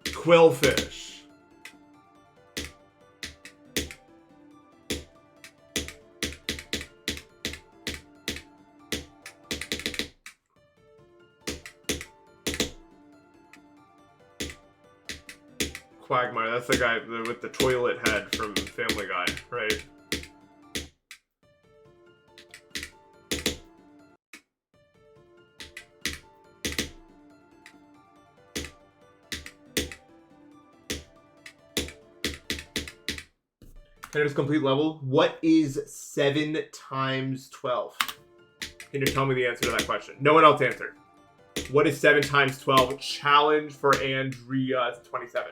Quillfish. Quagmire, that's the guy with the toilet head from Family Guy, right? Can I just complete level? What is 7 times 12? Can you tell me the answer to that question? No one else answered. What is 7 times 12? Challenge for Andrea 27.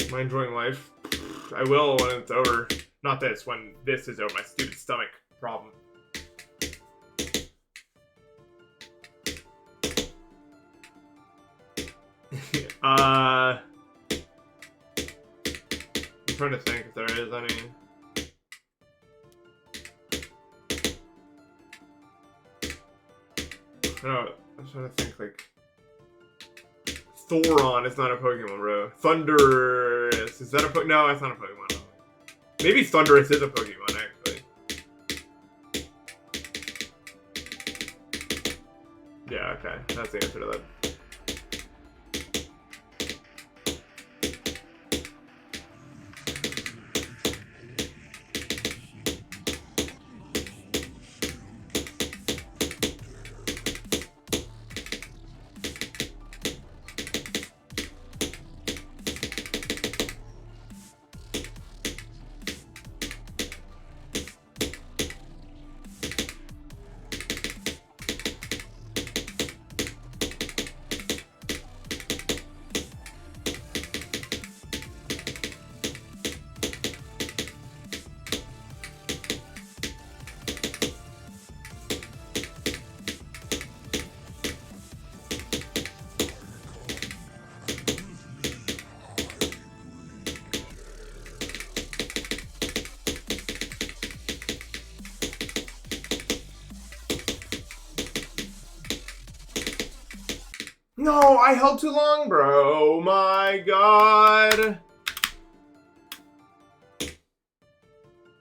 Am I enjoying life? I will when it's over. Not this, when this is over. My stupid stomach problem. I'm trying to think if there is any. I don't know. I'm trying to think, like... Thoron is not a Pokemon, bro. Thundurus. Is that a Pokemon? No, that's not a Pokemon. Maybe Thundurus is a Pokemon, actually. Yeah, okay. That's the answer to that. No, I held too long, bro. My God.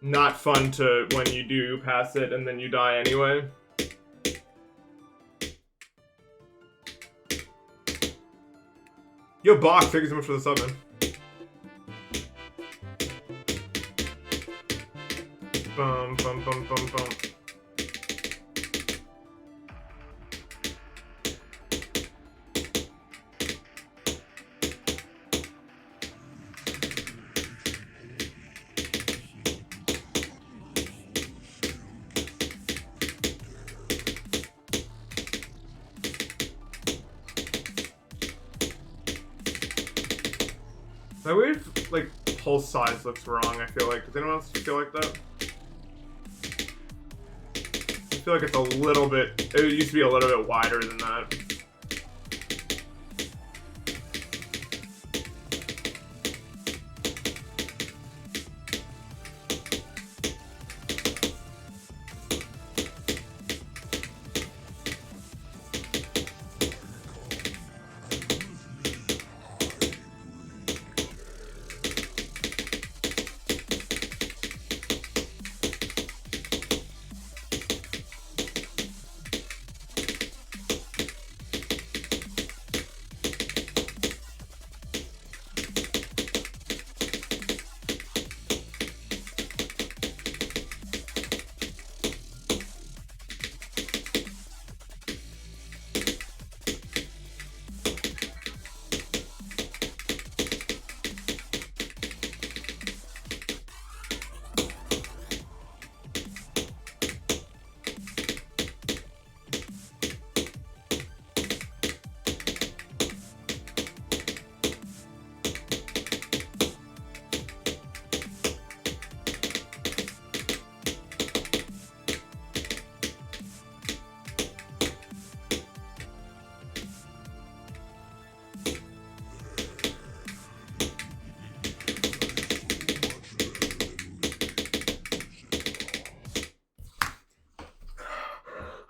Not fun to when you do pass it and then you die anyway. Yo, Bach, thank you so much for the sub, man. Bum, bum, bum, bum, bum. My weird, like, pulse size looks wrong, I feel like. Does anyone else feel like that? I feel like it's a little bit... It used to be a little bit wider than that.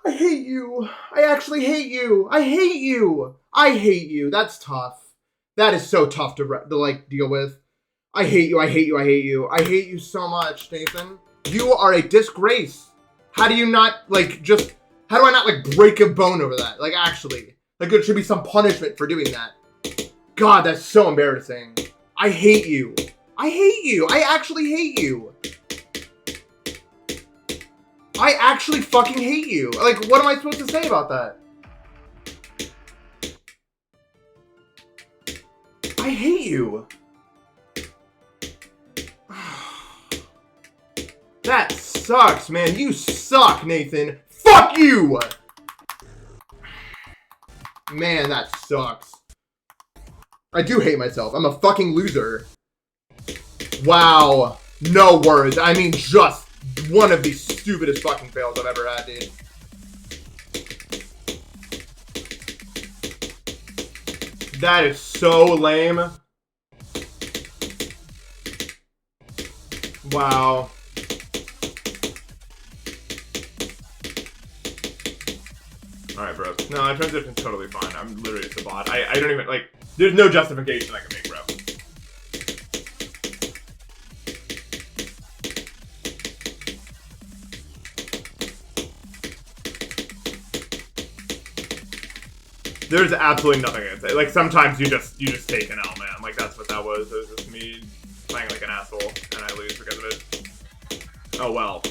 I hate you. I actually hate you. I hate you. I hate you. That's tough. That is so tough to like deal with. I hate you. I hate you. I hate you. I hate you so much, Nathan. You are a disgrace. How do you not like just? How do I not like break a bone over that? Like actually, like there should be some punishment for doing that. God, that's so embarrassing. I hate you. I hate you. I actually hate you. I actually fucking hate you. Like, what am I supposed to say about that? I hate you. That sucks, man. You suck, Nathan. Fuck you! Man, that sucks. I do hate myself. I'm a fucking loser. Wow. No words. I mean, just one of the stupidest fucking fails I've ever had, dude. That is so lame. Wow. Alright, bro. No, transition's totally fine. I'm literally just a bot. I don't even, like, there's no justification I can make, bro. There's absolutely nothing I can say. Like, sometimes you just take an L, man. Like, that's what that was. It was just me playing like an asshole, and I lose because of it. Oh, well.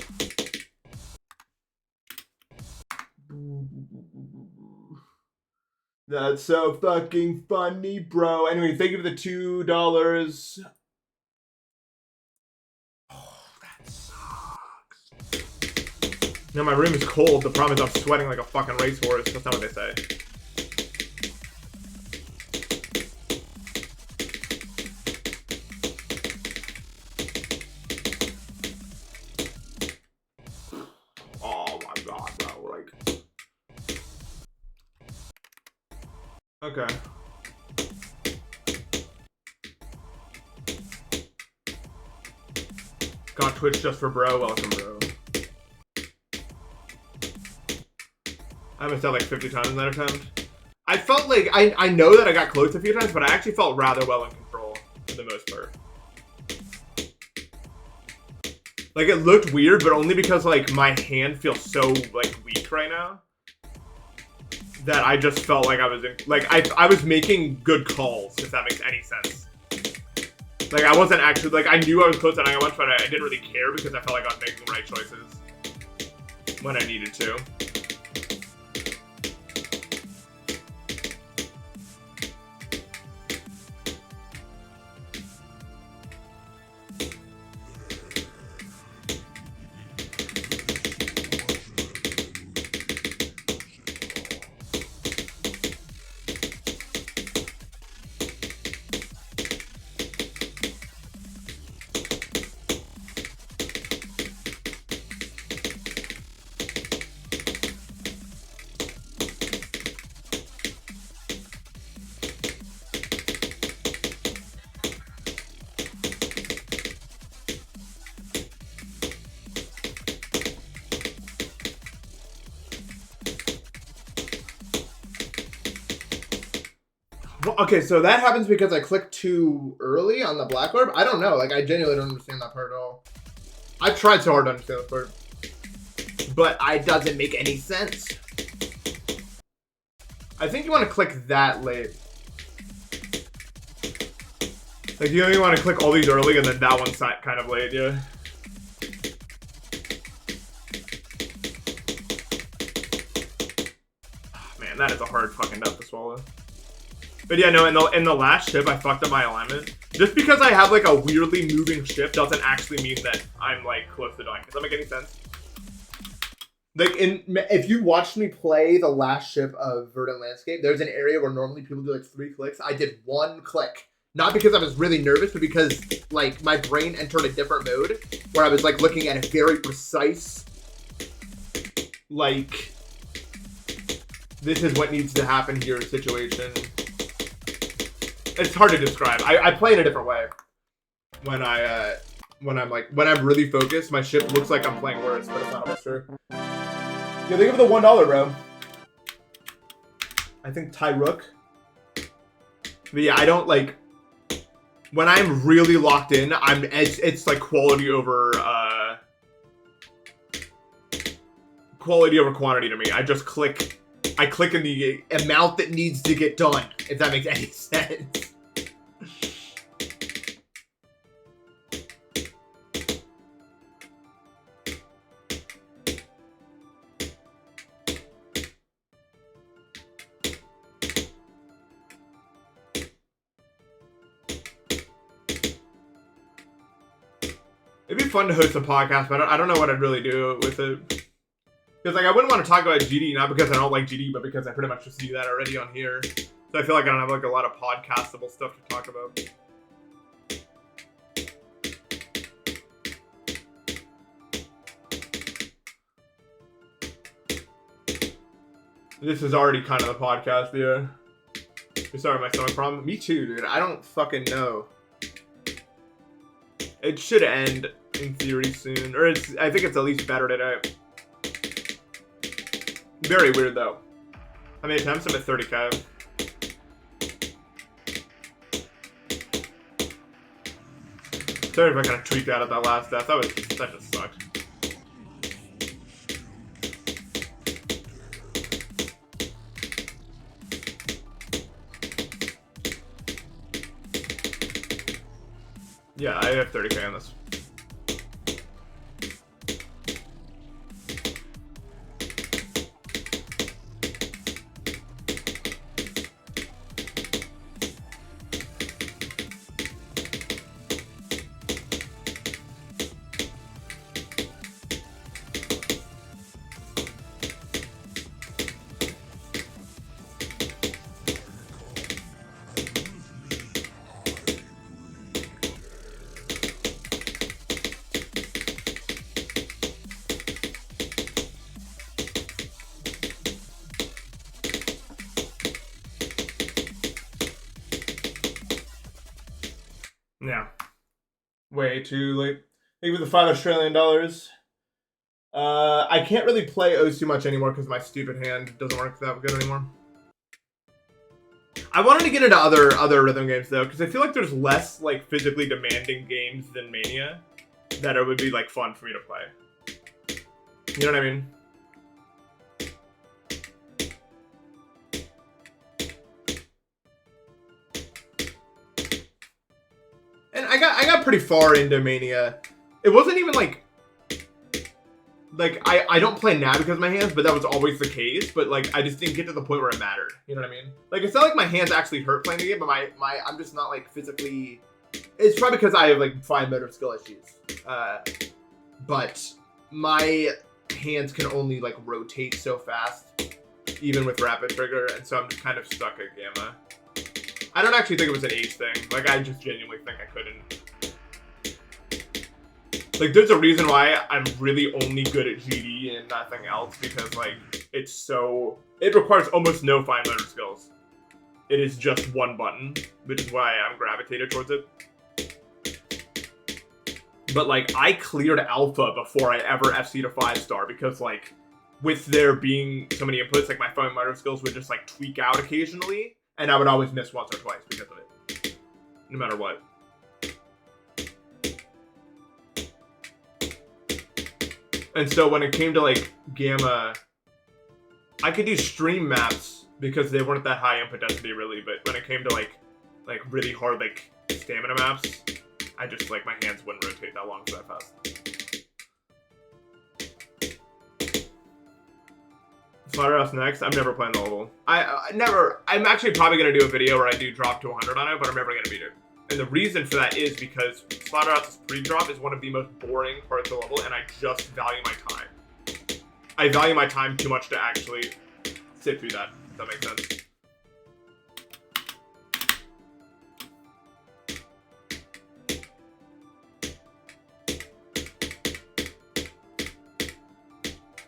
That's so fucking funny, bro. Anyway, thank you for the $2. Oh, that sucks. No, my room is cold. The problem is I'm sweating like a fucking racehorse. That's not what they say. Oh my god, bro. Like... Okay. Got Twitch just for bro. Welcome, bro. I missed out like 50 times in that attempt. I felt like, I know that I got close a few times, but I actually felt rather well in control for the most part. Like, it looked weird, but only because, like, my hand feels so, like, weak right now. That I just felt like I was in, like, I was making good calls, if that makes any sense. Like, I wasn't actually, like, I knew I was close to dying once, but I didn't really care because I felt like I was making the right choices when I needed to. Well, okay, so that happens because I clicked too early on the black orb. I don't know. Like, I genuinely don't understand that part at all. I've tried so hard to understand that part. But it doesn't make any sense. I think you want to click that late. Like, you only want to click all these early and then that one's kind of late, yeah. Oh, man, that is a hard fucking nut to swallow. But yeah, no, in the last ship, I fucked up my alignment. Just because I have, like, a weirdly moving ship doesn't actually mean that I'm, like, close to dying. Does that make any sense? Like, if you watched me play the last ship of Verdant Landscape, there's an area where normally people do, like, 3 clicks. I did 1 click. Not because I was really nervous, but because, like, my brain entered a different mode where I was, like, looking at a very precise, like, this is what needs to happen here situation. It's hard to describe. I play in a different way. When I'm really focused, my ship looks like I'm playing words, but it's not always true. Yeah, think of the $1, bro. I think Ty Rook. But yeah, I don't like when I'm really locked in, it's like quality over quantity to me. I click in the amount that needs to get done, if that makes any sense. It'd be fun to host a podcast, but I don't know what I'd really do with it. Because, like, I wouldn't want to talk about GD, not because I don't like GD, but because I pretty much just do that already on here. So I feel like I don't have, like, a lot of podcastable stuff to talk about. This is already kind of the podcast, yeah. You're sorry, my stomach problem? Me too, dude. I don't fucking know. It should end, in theory, soon. Or I think it's at least better today. Very weird, though. How many attempts? I'm at 30k. Sorry if I kind of tweaked out at that last death. That just sucked. Yeah, I have 30k on this. Yeah. Way too late. Maybe the $5 Australian. I can't really play O's too much anymore because my stupid hand doesn't work that good anymore. I wanted to get into other rhythm games though, because I feel like there's less like physically demanding games than Mania that it would be like fun for me to play. You know what I mean? And I got pretty far into Mania. It wasn't even like I don't play now because of my hands, but that was always the case. But like I just didn't get to the point where it mattered. You know what I mean? Like it's not like my hands actually hurt playing the game, but I'm just not like physically. It's probably because I have like fine motor skill issues. But my hands can only like rotate so fast, even with rapid trigger, and so I'm just kind of stuck at Gamma. I don't actually think it was an age thing. Like, I just genuinely think I couldn't. Like, there's a reason why I'm really only good at GD and nothing else, because, like, it requires almost no fine motor skills. It is just one button, which is why I'm gravitated towards it. But, like, I cleared Alpha before I ever FC to 5-star, because, like, with there being so many inputs, like, my fine motor skills would just, like, tweak out occasionally. And I would always miss once or twice because of it. No matter what. And so when it came to like Gamma, I could do stream maps because they weren't that high input density really, but when it came to like really hard like stamina maps, I just like my hands wouldn't rotate that long for that fast. Slaughterhouse next. I'm never playing the level. I'm actually probably gonna do a video where I do drop to 100 on it, but I'm never gonna beat it. And the reason for that is because Slaughterhouse's pre-drop is one of the most boring parts of the level, and I just value my time. I value my time too much to actually sit through that, if that makes sense.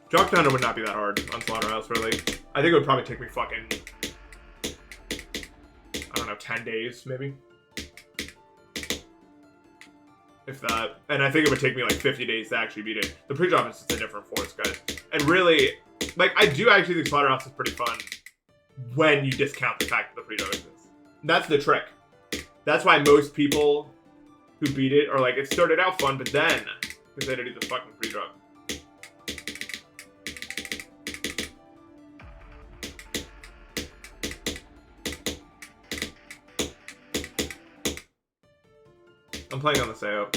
Drop to 100 would not be that hard on Slaughterhouse, really. I think it would probably take me fucking, I don't know, 10 days, maybe? If that. And I think it would take me like 50 days to actually beat it. The pre-drop is just a different force, guys. And really, like, I do actually think Slaughterhouse is pretty fun when you discount the fact that the pre-drop exists. That's the trick. That's why most people who beat it are like, it started out fun, but then, because they had to do the fucking pre-drop. I'm playing on the Sayo.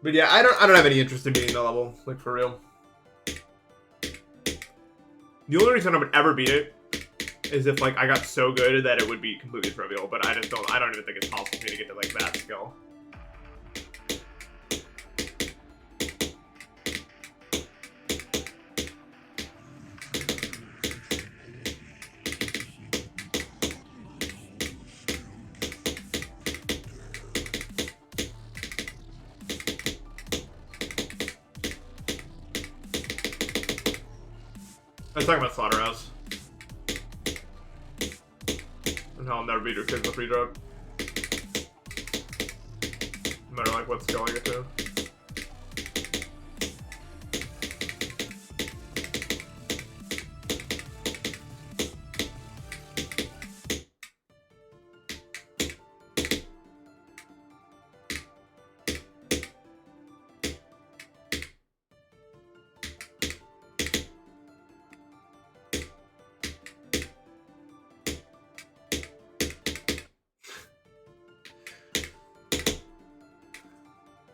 But yeah, I don't have any interest in beating the level, like for real. The only reason I would ever beat it is if like I got so good that it would be completely trivial, but I don't even think it's possible for me to get to like that skill. I was talking about Slaughterhouse. And how I'll never beat her because of the free drop. No matter like what skill I get to.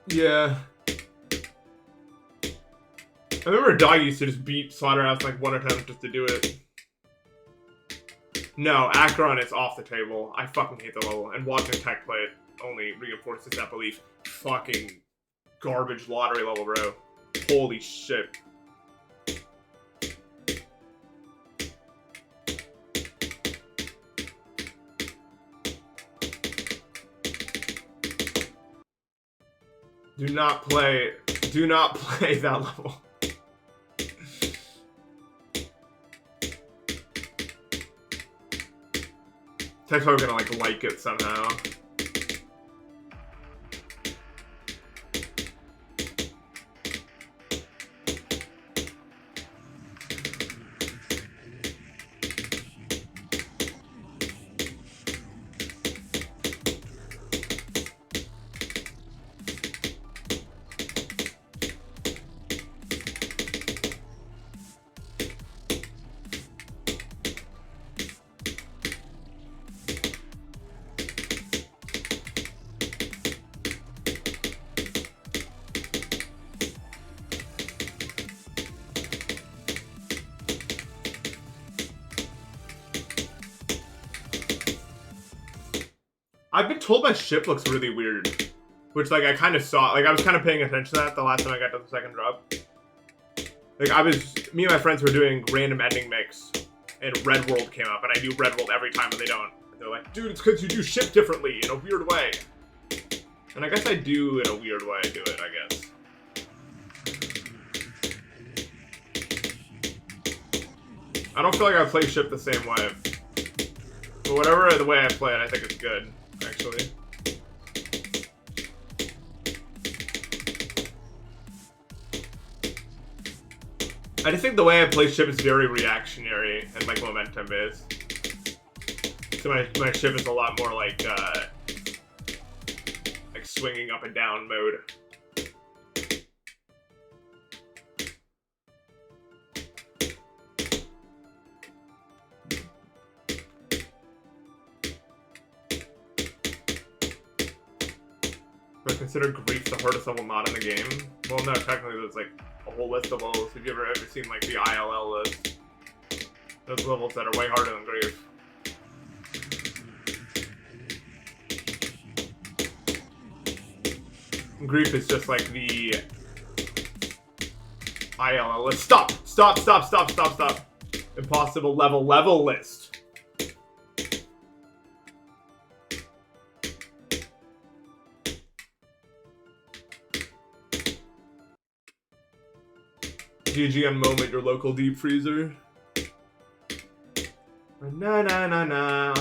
Yeah. I remember Dog used to just beat Slaughterhouse like one attempt just to do it. No, Akron is off the table. I fucking hate the level. And watching Tech play it only reinforces that belief. Fucking garbage lottery level, bro. Holy shit. Do not play that level. Tech's probably gonna like it somehow. I've been told my ship looks really weird, which like I kind of saw, like I was kind of paying attention to that the last time I got to the second drop. Like me and my friends were doing random ending mix, and Red World came up, and I do Red World every time, and they don't. And they're like, dude, it's because you do ship differently in a weird way. And I guess I do in a weird way do it, I guess. I don't feel like I play ship the same way. But whatever the way I play it, I think it's good, actually. I just think the way I play ship is very reactionary and like momentum based. So my ship is a lot more like swinging up and down mode. Do I consider grief the hardest level mod in the game? Well, no, technically there's like a whole list of levels. Have you ever seen like the ILL list? Those levels that are way harder than grief. Grief is just like the ILL list. Stop! Stop! Stop! Stop! Stop! Stop! Impossible level list. GG on Moment, your local deep freezer. Na na na na.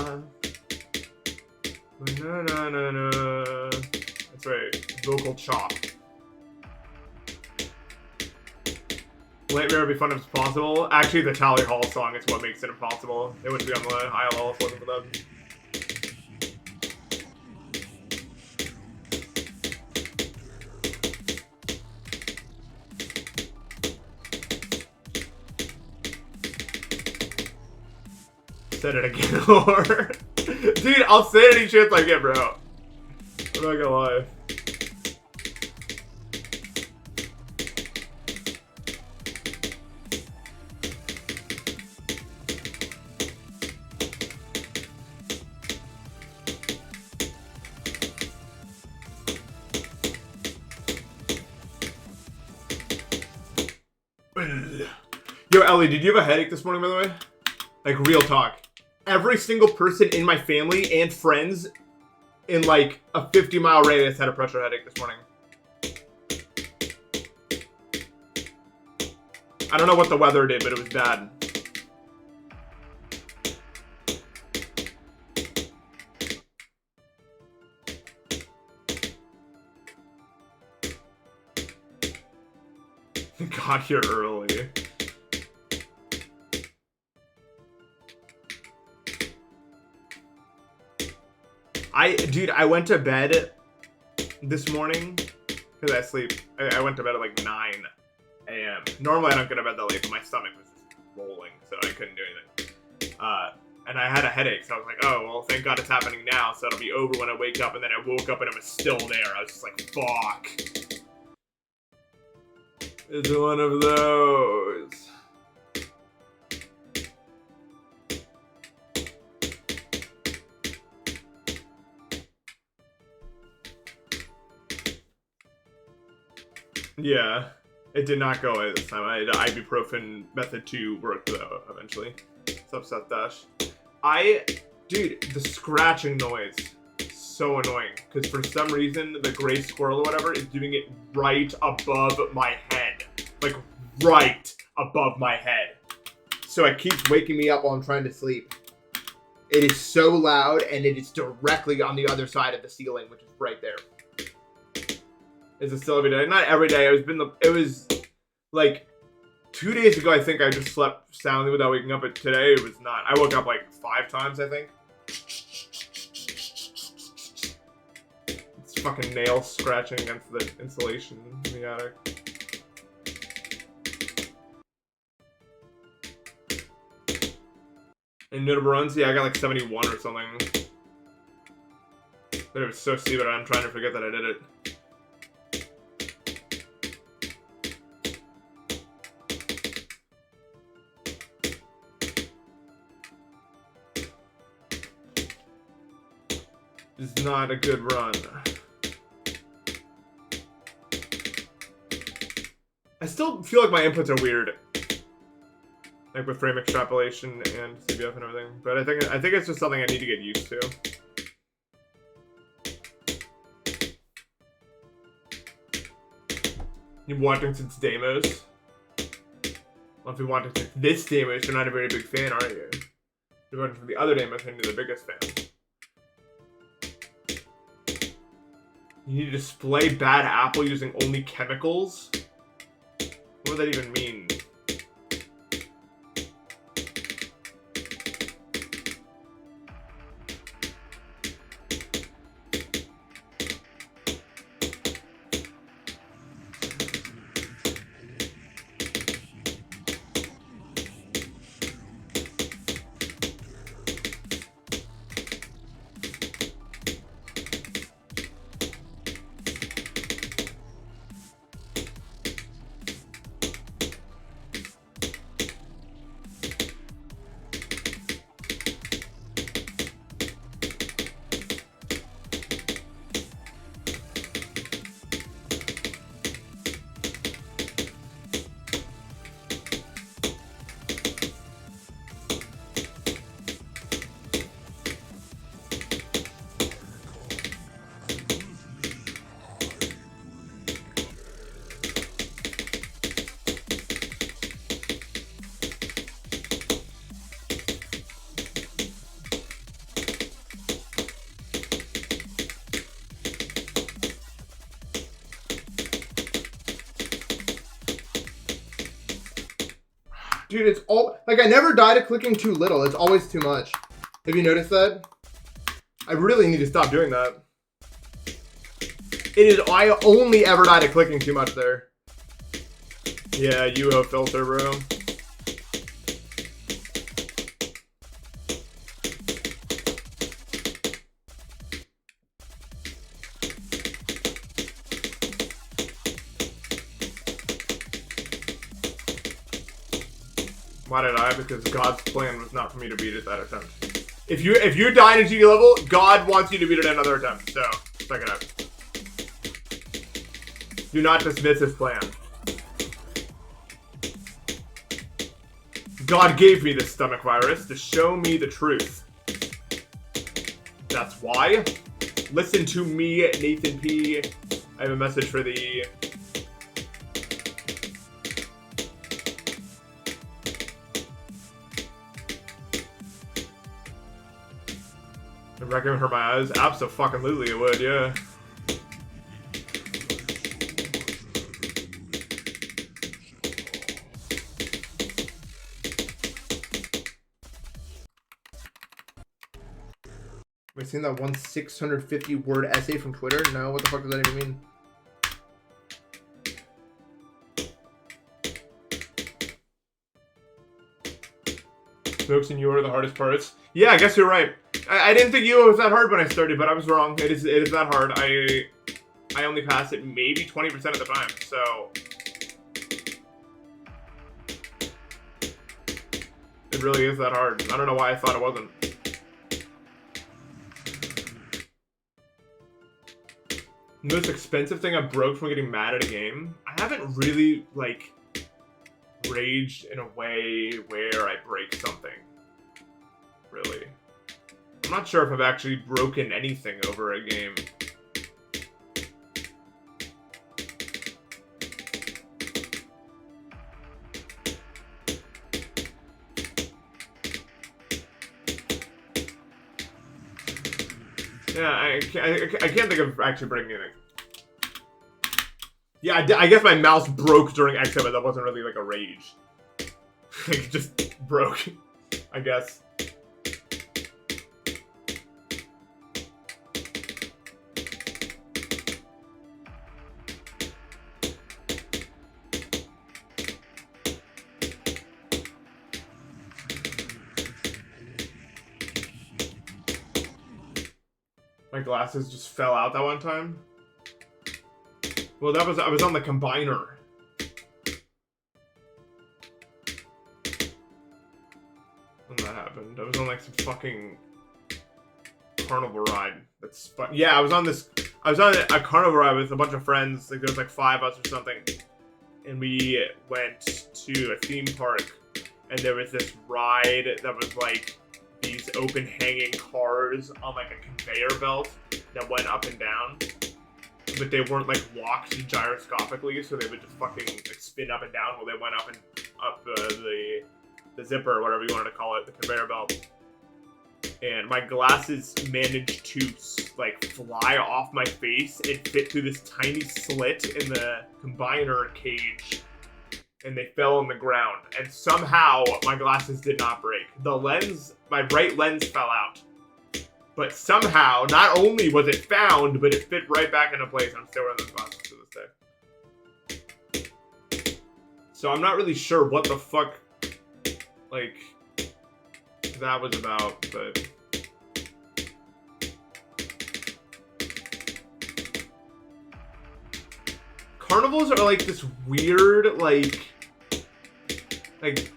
Na na na na. That's right. Vocal chop. Nightmare would be fun if it's possible. Actually, the Tally Hall song is what makes it impossible. It wouldn't be on the ILL if it wasn't for them. Said it again, or dude, I'll say it any chance I get, bro. I'm not gonna lie. Yo, Ellie, did you have a headache this morning, by the way? Like, real talk. Every single person in my family and friends in like a 50-mile radius had a pressure headache this morning. I don't know what the weather did, but it was bad. Got here early. Dude, I went to bed this morning because I sleep. I went to bed at like 9 a.m. Normally I don't go to bed that late, but my stomach was just rolling, so I couldn't do anything. And I had a headache, so I was like, oh, well, thank God it's happening now, so it'll be over when I wake up. And then I woke up and it was still there. I was just like, fuck. It's one of those. Yeah, it did not go away this time. I had ibuprofen method 2 worked though, eventually. Subset dash. Dude, the scratching noise, so annoying. Because for some reason, the gray squirrel or whatever is doing it right above my head. Like, right above my head. So it keeps waking me up while I'm trying to sleep. It is so loud, and it is directly on the other side of the ceiling, which is right there. Is it still every day? Not every day. It was like 2 days ago. I think I just slept soundly without waking up. But today it was not. I woke up like 5 times. I think. It's fucking nails scratching against the insulation in the attic. And notable runs, yeah, I got like 71 or something. But it was so stupid. I'm trying to forget that I did it. Is not a good run. I still feel like my inputs are weird, like with frame extrapolation and CBF and everything. But I think it's just something I need to get used to. You've been watching since Deimos. Well, if you've been watching since this Deimos, you're not a very big fan, are you? If you're watching from the other Deimos, and you're the biggest fan. You need to display bad apple using only chemicals? What would that even mean? Dude, it's all... Like, I never die to clicking too little. It's always too much. Have you noticed that? I really need to stop doing that. It is... I only ever die to clicking too much there. Yeah, UO filter, bro. Why did I? Because God's plan was not for me to beat it that attempt. If you die in a GD level, God wants you to beat it another attempt. So check it out. Do not dismiss his plan. God gave me this stomach virus to show me the truth. That's why. Listen to me, Nathan P. I have a message for the... I recommend for my eyes. Abso-fucking-lutely it would, yeah. Have you seen that one 650-word essay from Twitter? No, what the fuck does that even mean? Smokes and you are the hardest parts. Yeah, I guess you're right. I didn't think UO was that hard when I started, but I was wrong. It is that hard. I only pass it maybe 20% of the time, so... It really is that hard. I don't know why I thought it wasn't. The most expensive thing I broke from getting mad at a game? I haven't really, like, raged in a way where I break something. Really. I'm not sure if I've actually broken anything over a game. Yeah, I can't think of actually breaking anything. Yeah, I guess my mouse broke during XM, but that wasn't really like a rage. It just broke, I guess. My glasses just fell out that one time. Well, I was on the combiner. When that happened, I was on like some fucking carnival ride. Yeah, I was on a carnival ride with a bunch of friends. Like there was like 5 of us or something, and we went to a theme park, and there was this ride that was like these open hanging cars on like a conveyor belt that went up and down, but they weren't like walked gyroscopically, so they would just fucking like spin up and down while they went up and up the zipper or whatever you wanted to call it, the conveyor belt. And my glasses managed to like fly off my face and fit through this tiny slit in the combiner cage, and they fell on the ground. And somehow my glasses did not break. The lens, my right lens fell out. But somehow, not only was it found, but it fit right back into place. I'm still wearing those glasses to this day. So I'm not really sure what the fuck, like, that was about, but... Carnivals are like this weird, like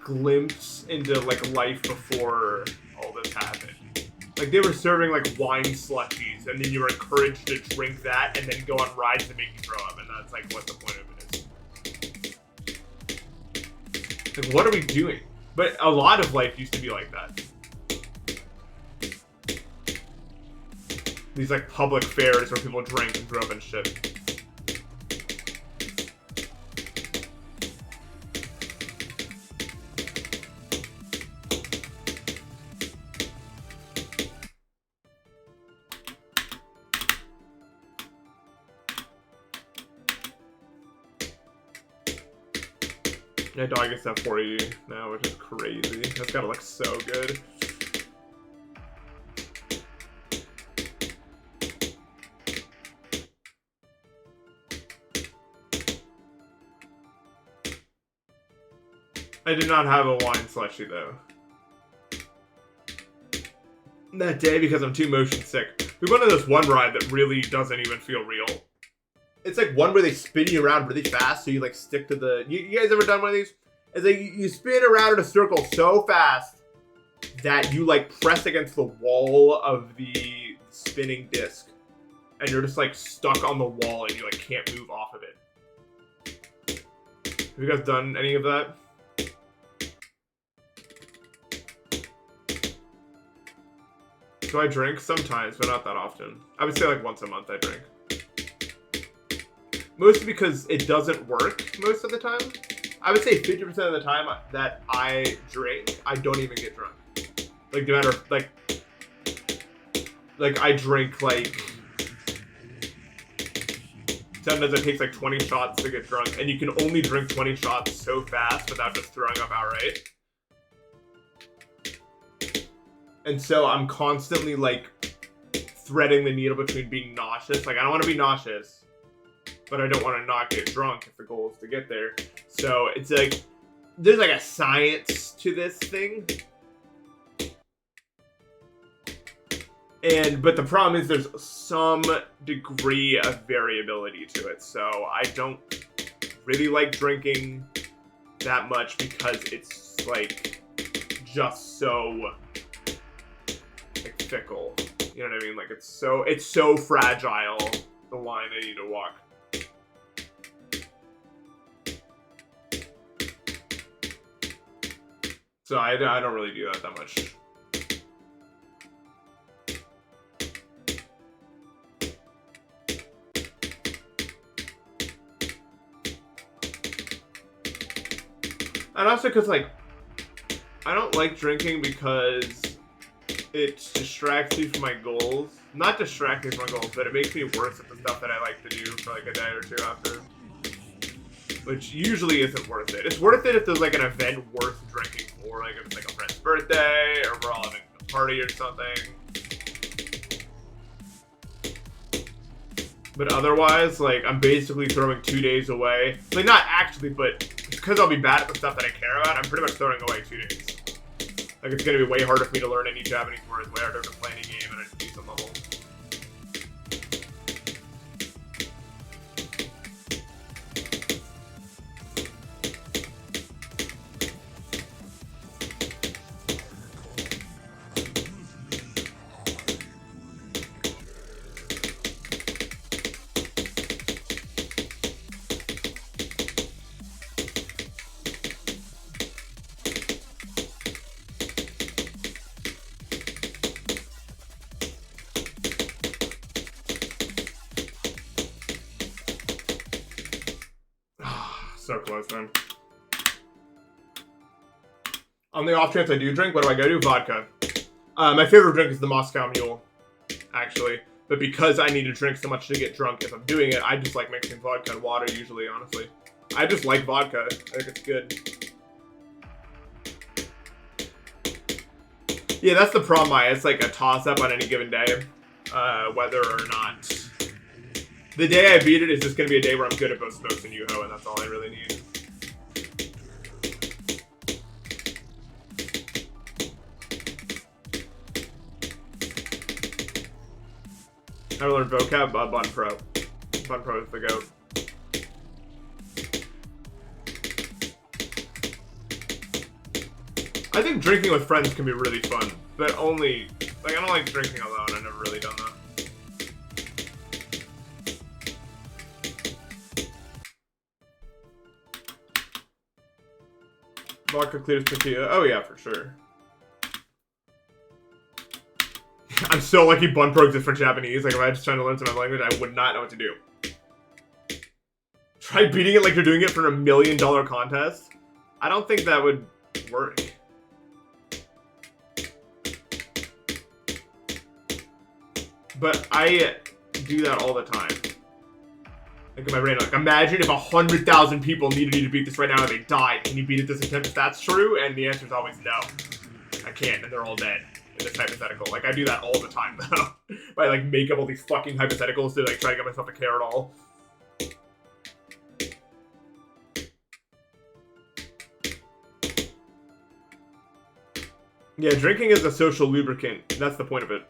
glimpse into like life before all this happened. Like they were serving like wine slushies, and then you were encouraged to drink that, and then go on rides that make you throw up, and that's like what the point of it is. Like, what are we doing? But a lot of life used to be like that. These like public fairs where people drink and throw up and shit. Yeah, dog gets that 40 now, which is crazy. That's gotta look so good. I did not have a wine slushie though that day because I'm too motion sick. We went on this one ride that really doesn't even feel real. It's like one where they spin you around really fast, so you like stick to the. You guys ever done one of these? It's like you spin around in a circle so fast that you like press against the wall of the spinning disc, and you're just like stuck on the wall and you like can't move off of it. Have you guys done any of that? Do I drink? Sometimes, but not that often. I would say like once a month I drink. Mostly because it doesn't work most of the time. I would say 50% of the time that I drink, I don't even get drunk. Like, no matter, like I drink, like, sometimes it takes like 20 shots to get drunk, and you can only drink 20 shots so fast without just throwing up outright. And so I'm constantly, like, threading the needle between being nauseous. Like, I don't want to be nauseous, but I don't want to not get drunk if the goal is to get there. So it's like, there's like a science to this thing. But the problem is there's some degree of variability to it. So I don't really like drinking that much because it's like just so like fickle. You know what I mean? Like it's so fragile, the line I need to walk. So I don't really do that much. And also because, like, I don't like drinking because it distracts me from my goals. Not distract me from my goals, but it makes me worse at the stuff that I like to do for, like, a day or two after. Which usually isn't worth it. It's worth it if there's, like, an event worth drinking for. Like, if it's, like, a friend's birthday, or we're all having a party or something. But otherwise, like, I'm basically throwing 2 days away. Like, not actually, but because I'll be bad at the stuff that I care about, I'm pretty much throwing away 2 days. Like, it's going to be way harder for me to learn any Japanese words, way harder to play any game at a decent level. So close, man. On the off chance I do drink, what do I go to? Vodka. My favorite drink is the Moscow Mule, actually. But because I need to drink so much to get drunk, if I'm doing it, I just like mixing vodka and water usually, honestly. I just like vodka. I think it's good. Yeah, that's the problem. It's like a toss-up on any given day, whether or not... The day I beat it is just going to be a day where I'm good at both smokes and Yuho, and that's all I really need. I learned vocab, Bun Pro. Bun Pro is the GOAT. I think drinking with friends can be really fun, but only... Like, I don't like drinking alone. I've never really done that. Vodka clears tequila. Oh yeah, for sure. I'm so lucky Bun Pro exists for Japanese. Like, if I was just trying to learn some language, I would not know what to do. Try beating it like you're doing it for $1 million contest. I don't think that would work. But I do that all the time. Like in my brain, like imagine if 100,000 people needed you to beat this right now and they died. Can you beat it this attempt if that's true? And the answer is always no. I can't, and they're all dead in this hypothetical. Like I do that all the time though. I like make up all these fucking hypotheticals to like try to get myself to care at all. Yeah, drinking is a social lubricant. That's the point of it.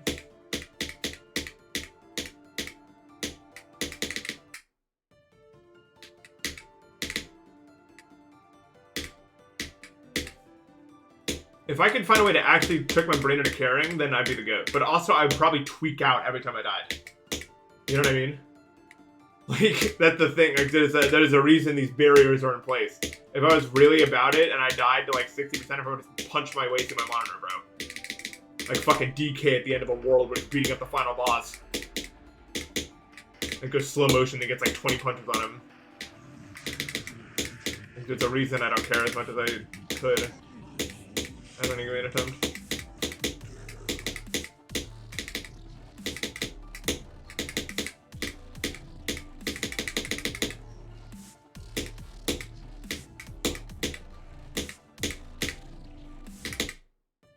If I could find a way to actually trick my brain into caring, then I'd be the goat. But also, I'd probably tweak out every time I died. You know what I mean? Like, that's the thing. Like, there's a reason these barriers are in place. If I was really about it and I died to like 60%, I would just punch my way through my monitor, bro. Like fucking DK at the end of a world where he's beating up the final boss. It goes slow motion, and gets like 20 punches on him. Like, there's a reason I don't care as much as I could. As any great attempt.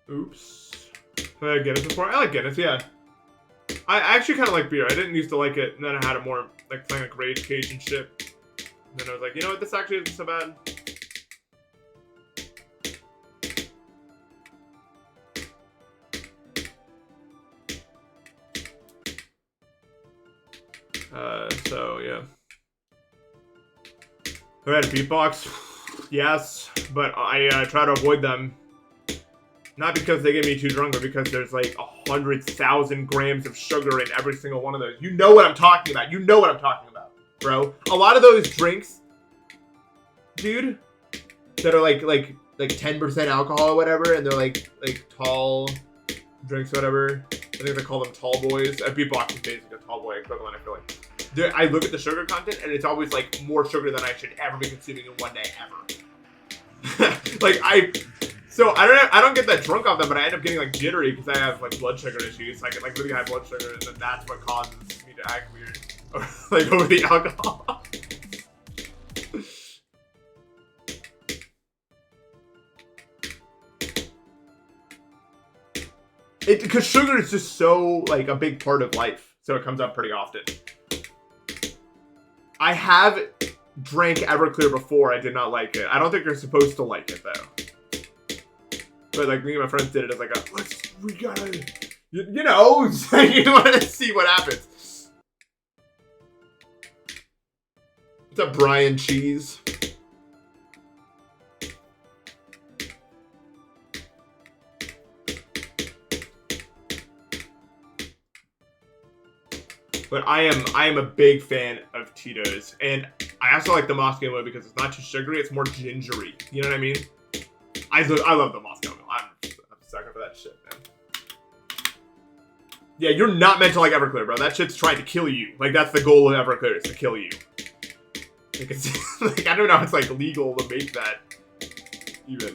Oops. Have I had Guinness before? I like Guinness, yeah. I actually kind of like beer. I didn't used to like it, and then I had it more like playing like Rage Cage and shit. And then I was like, you know what, this actually isn't so bad. So yeah. Have I had a beatbox? Yes, but I try to avoid them. Not because they get me too drunk, but because there's like 100,000 grams of sugar in every single one of those. You know what I'm talking about. You know what I'm talking about, bro. A lot of those drinks, dude, that are like 10% alcohol or whatever, and they're like tall drinks or whatever. I think they call them tall boys. A beatbox is basically a tall boy equivalent, I feel like. I look at the sugar content, and it's always like more sugar than I should ever be consuming in one day ever. So I don't get that drunk off them, but I end up getting like jittery because I have like blood sugar issues. I get like really high blood sugar, and then that's what causes me to act weird, like over the alcohol. Because sugar is just so like a big part of life, so it comes up pretty often. I have drank Everclear before. I did not like it. I don't think you're supposed to like it though. But like me and my friends did it as like we gotta, you know, you want to see what happens. What's up, Brian Cheese? But I am a big fan of Tito's, and I also like the Moscow Mule because it's not too sugary; it's more gingery. You know what I mean? I love the Moscow Mule. I'm a sucker for that shit, man. Yeah, you're not meant to like Everclear, bro. That shit's trying to kill you. Like that's the goal of Everclear is to kill you. Like, it's, like I don't know how it's like legal to make that even.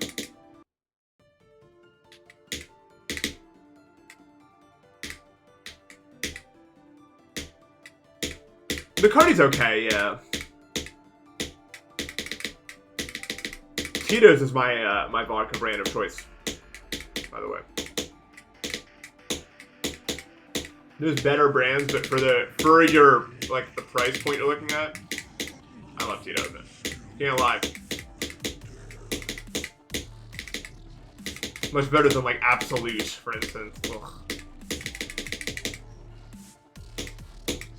Bacardi's okay, yeah. Tito's is my my vodka brand of choice, by the way. There's better brands, but for your like the price point you're looking at, I love Tito's. Can't lie. Much better than like Absolute, for instance. Ugh.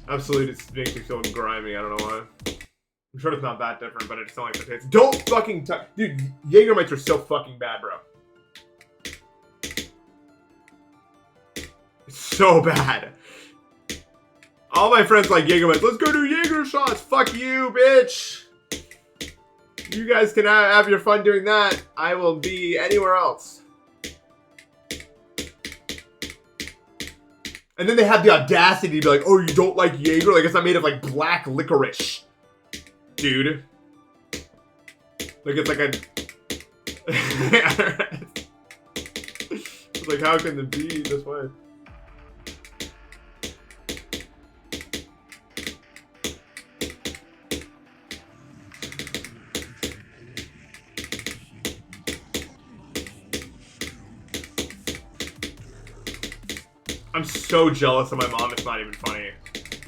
Absolute, it makes me feel grimy. I don't know why. I'm sure it's not that different, but I just don't like the taste. Don't fucking touch, dude. Jägermites are so fucking bad, bro. It's so bad. All my friends like Jägermites. Let's go do Jaeger shots. Fuck you, bitch. You guys can have your fun doing that. I will be anywhere else. And then they have the audacity to be like, oh, you don't like Jaeger? Like, it's not made of, like, black licorice. Dude. Like, it's like a... It's like, how can it be this way? I'm so jealous of my mom, it's not even funny.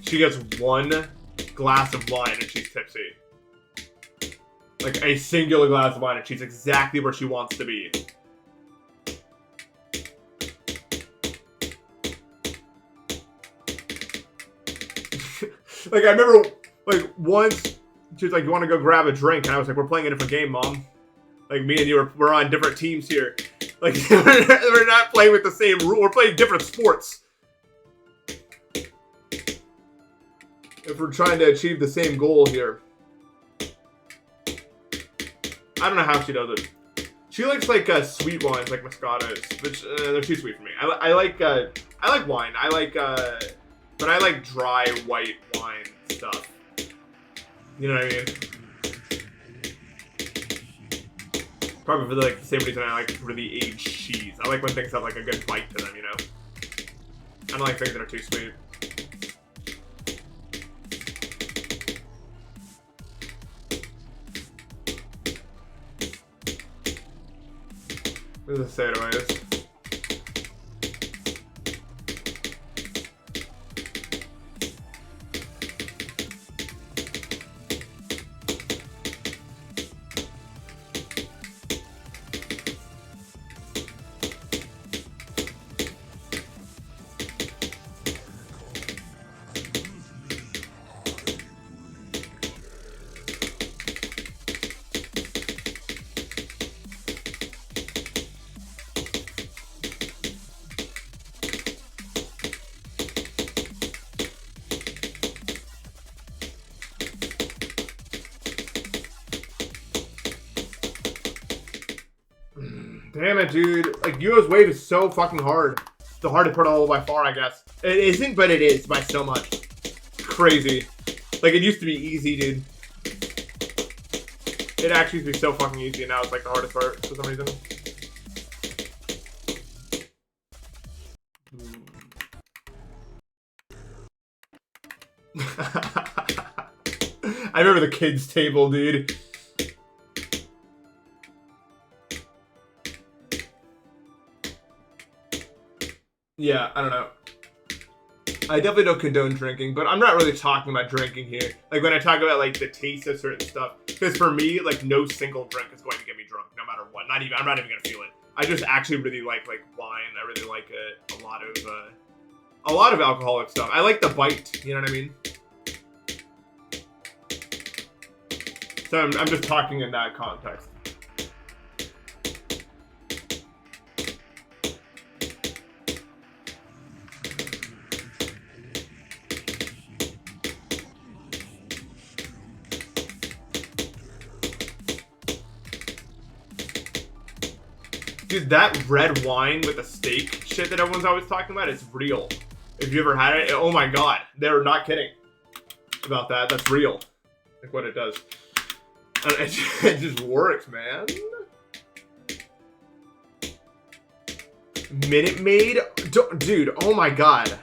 She gets 1 glass of wine and she's tipsy. Like a singular glass of wine and she's exactly where she wants to be. Like I remember, like once she was like, "You want to go grab a drink?" And I was like, "We're playing a different game, Mom. Like me and you we're on different teams here. Like we're not playing with the same rule. We're playing different sports. If we're trying to achieve the same goal here." I don't know how she does it. She likes like sweet wines, like Moscatos, which they're too sweet for me. I like wine. But I like dry white wine stuff. You know what I mean? Probably for like the same reason I like really aged cheese. I like when things have like a good bite to them, you know? I don't like things that are too sweet. What does it say anyways? Damn it, dude. Like, Yuo's wave is so fucking hard. It's the hardest part of all by far, I guess. It isn't, but it is by so much. Crazy. Like, it used to be easy, dude. It actually used to be so fucking easy, and now it's like the hardest part for some reason. I remember the kids' table, dude. Yeah, I don't know. I definitely don't condone drinking, but I'm not really talking about drinking here. Like, when I talk about, like, the taste of certain stuff. Because for me, like, no single drink is going to get me drunk, no matter what. I'm not even going to feel it. I just actually really like wine. I really like a lot of alcoholic stuff. I like the bite, you know what I mean? So I'm just talking in that context. Dude, that red wine with the steak shit that everyone's always talking about is real. If you ever had it, oh my god, they're not kidding about that. That's real. Like what it does. It just works, man. Minute Maid? Dude, oh my god.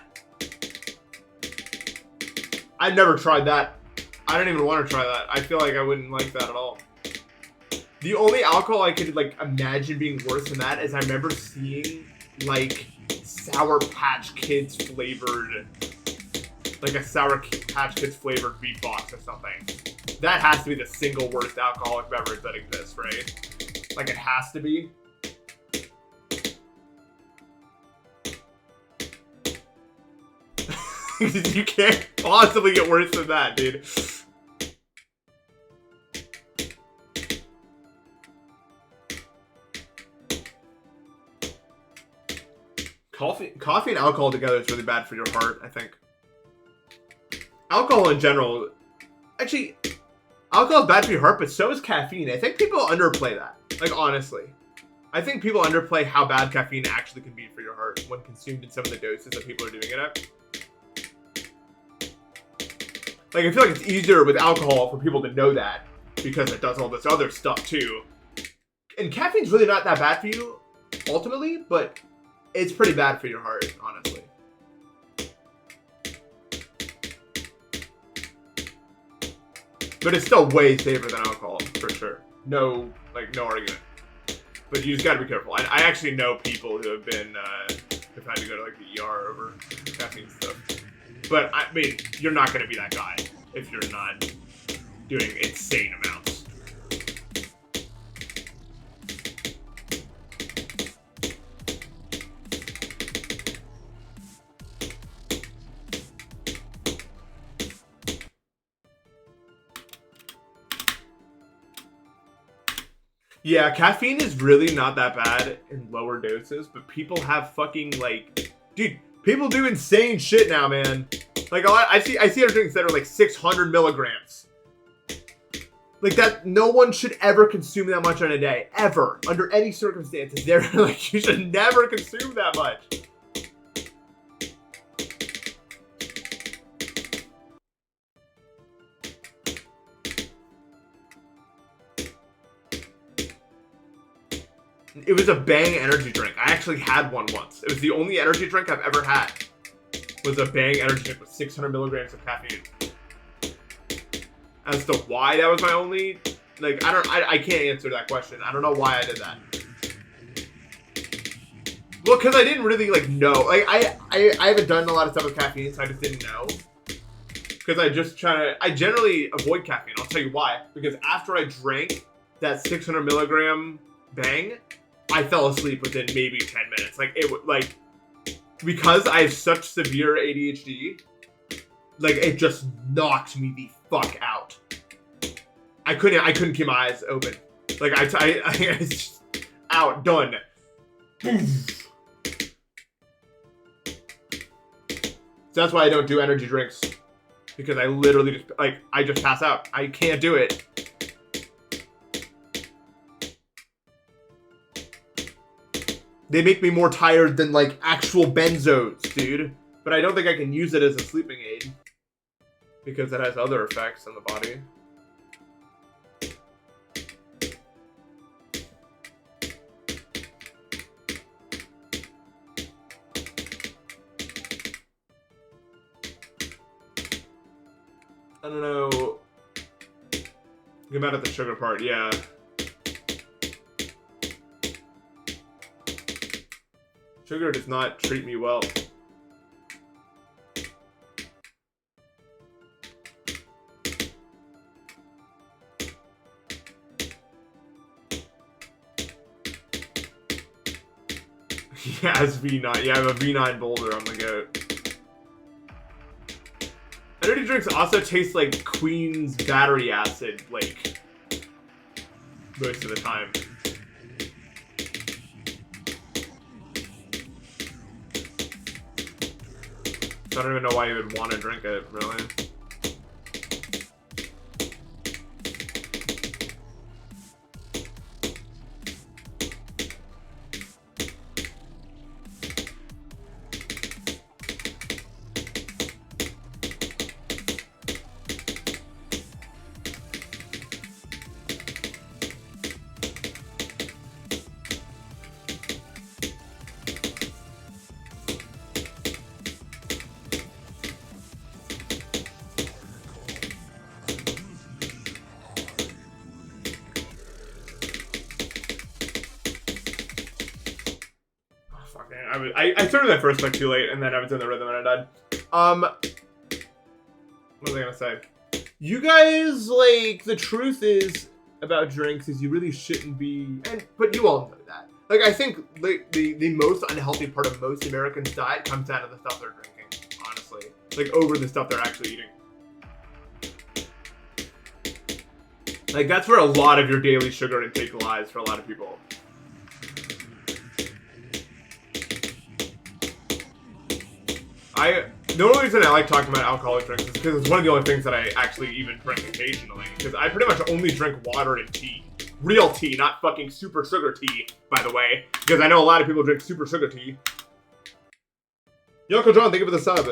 I've never tried that. I don't even want to try that. I feel like I wouldn't like that at all. The only alcohol I could, like, imagine being worse than that is I remember seeing, like, Sour Patch Kids flavored, like a Sour Patch Kids flavored beatbox or something. That has to be the single worst alcoholic beverage that exists, right? Like, it has to be. You can't possibly get worse than that, dude. Coffee and alcohol together is really bad for your heart, I think. Alcohol in general, actually, alcohol is bad for your heart, but so is caffeine. I think people underplay that. Like, honestly. I think people underplay how bad caffeine actually can be for your heart when consumed in some of the doses that people are doing it at. Like, I feel like it's easier with alcohol for people to know that because it does all this other stuff, too. And caffeine's really not that bad for you, ultimately, but it's pretty bad for your heart, honestly. But it's still way safer than alcohol, for sure. No argument. But you just gotta be careful. I actually know people who have been, who've have had to go to like the ER over caffeine stuff. But I mean, you're not going to be that guy if you're not doing insane amounts. Yeah, caffeine is really not that bad in lower doses, but people have fucking like, dude, people do insane shit now, man. Like a lot, I see other drinks that are like 600 milligrams. Like that, no one should ever consume that much on a day, ever, under any circumstances. They're like, you should never consume that much. It was a Bang energy drink. I actually had one once. It was the only energy drink I've ever had. Was a Bang energy drink with 600 milligrams of caffeine. As to why that was my only, like, I can't answer that question. I don't know why I did that. Well, because I didn't really, like, know. Like, I haven't done a lot of stuff with caffeine, so I just didn't know. Because I generally avoid caffeine. I'll tell you why. Because after I drank that 600 milligram Bang, I fell asleep within maybe 10 minutes. Like, it would, like, because I have such severe ADHD, like, it just knocked me the fuck out. I couldn't keep my eyes open. Like, I just, out, done. So that's why I don't do energy drinks. Because I literally just, like, I just pass out. I can't do it. They make me more tired than, like, actual benzos, dude. But I don't think I can use it as a sleeping aid. Because it has other effects on the body. I don't know. Get mad at the sugar part, yeah. Sugar does not treat me well. Yeah, it's V9. Yeah, I have a V9 Boulder on the goat. Energy drinks also taste like Queen's battery acid, like, most of the time. I don't even know why you would want to drink it, really. I started that first one too late, and then I was in the rhythm and I died. What was I gonna say? You guys, like, the truth is about drinks is you really shouldn't be, but you all know that. Like, I think the most unhealthy part of most Americans' diet comes down to the stuff they're drinking, honestly. Like, over the stuff they're actually eating. Like, that's where a lot of your daily sugar intake lies for a lot of people. The only reason I like talking about alcoholic drinks is because it's one of the only things that I actually even drink occasionally. Because I pretty much only drink water and tea. Real tea, not fucking super sugar tea, by the way. Because I know a lot of people drink super sugar tea. Yo, Uncle John, thank you for the sub.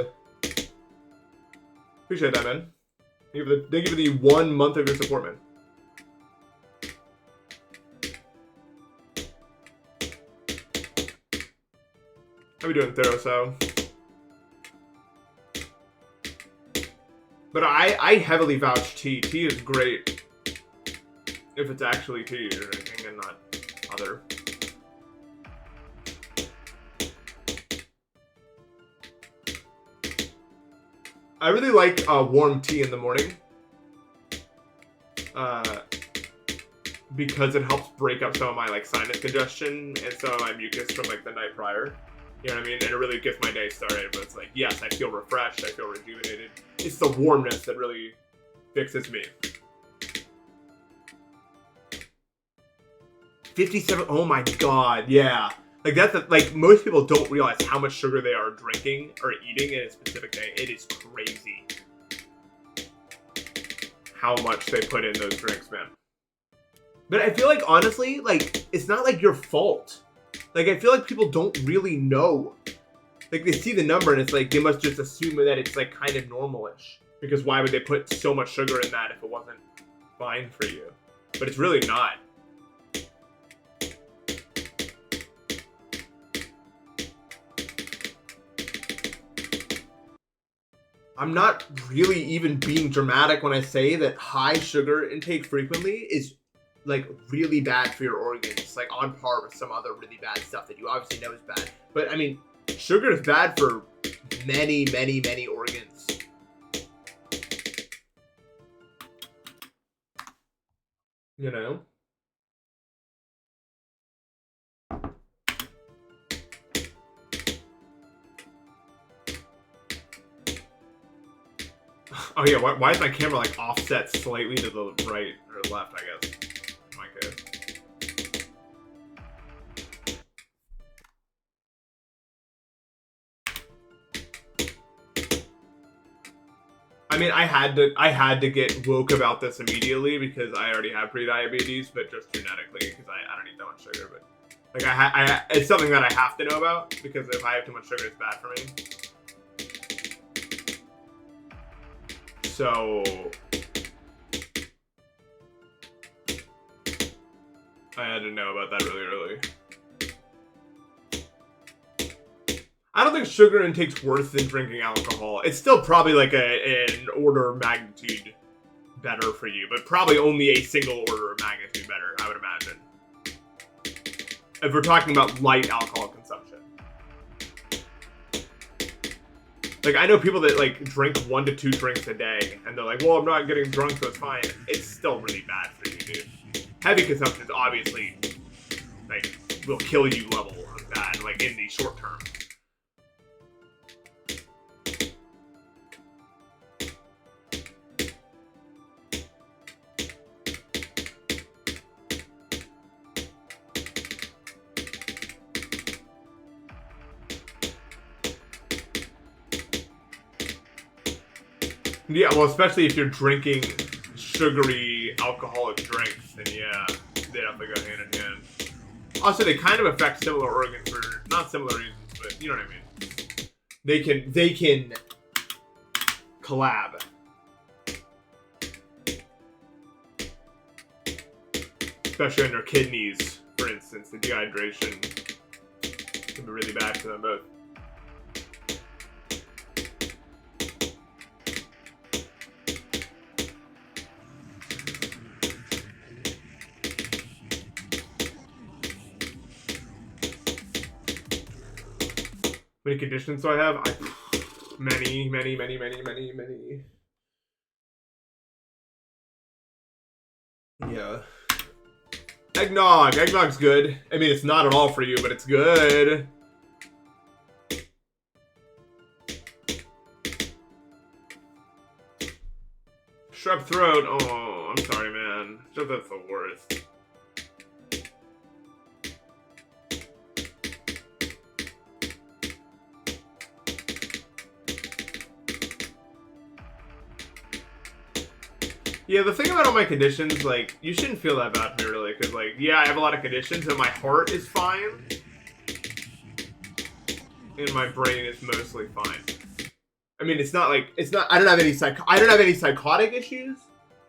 Appreciate that, man. Thank you for the 1 month of your support, man. How we doing, Thero? So. But I heavily vouch tea. Tea is great. If it's actually tea you're drinking and not other. I really like warm tea in the morning. Because it helps break up some of my like sinus congestion and some of my mucus from like the night prior. You know what I mean? And it really gets my day started. But it's like, yes, I feel refreshed. I feel rejuvenated. It's the warmness that really fixes me. 57. Oh my god, yeah. Like that's like most people don't realize how much sugar they are drinking or eating in a specific day. It is crazy how much they put in those drinks, man. But I feel like honestly, like it's not like your fault. Like I feel like people don't really know. Like they see the number and it's like they must just assume that it's like kind of normal-ish. Because why would they put so much sugar in that if it wasn't fine for you? But it's really not. I'm not really even being dramatic when I say that high sugar intake frequently is like really bad for your organs, like on par with some other really bad stuff that you obviously know is bad. But I mean, sugar is bad for many, many, many organs. You know? Oh yeah, why is my camera like offset slightly to the right or left, I guess? In my case. I mean, I had to get woke about this immediately because I already have pre-diabetes, but just genetically because I don't eat that much sugar. But like it's something that I have to know about because if I have too much sugar, it's bad for me. So I had to know about that really early. I don't think sugar intake's worse than drinking alcohol. It's still probably like an order of magnitude better for you, but probably only a single order of magnitude better, I would imagine. If we're talking about light alcohol consumption. Like, I know people that, like, drink 1 to 2 drinks a day, and they're like, well, I'm not getting drunk, so it's fine. It's still really bad for you, dude. Heavy consumption is obviously, like, will kill you level of bad, like, in the short term. Yeah, well, especially if you're drinking sugary alcoholic drinks, then yeah, they definitely go hand in hand. Also, they kind of affect similar organs for not similar reasons, but you know what I mean. They can collab. Especially on their kidneys, for instance, the dehydration can be really bad for them both. How many conditions do I have? Many. Yeah. Eggnog. Eggnog's good. I mean, it's not at all for you, but it's good. Strep throat. Oh, I'm sorry, man. Strep throat's the worst. Yeah, the thing about all my conditions, like, you shouldn't feel that bad for me, really, because, like, yeah, I have a lot of conditions, and my heart is fine, and my brain is mostly fine. I mean, I don't have any psychotic issues,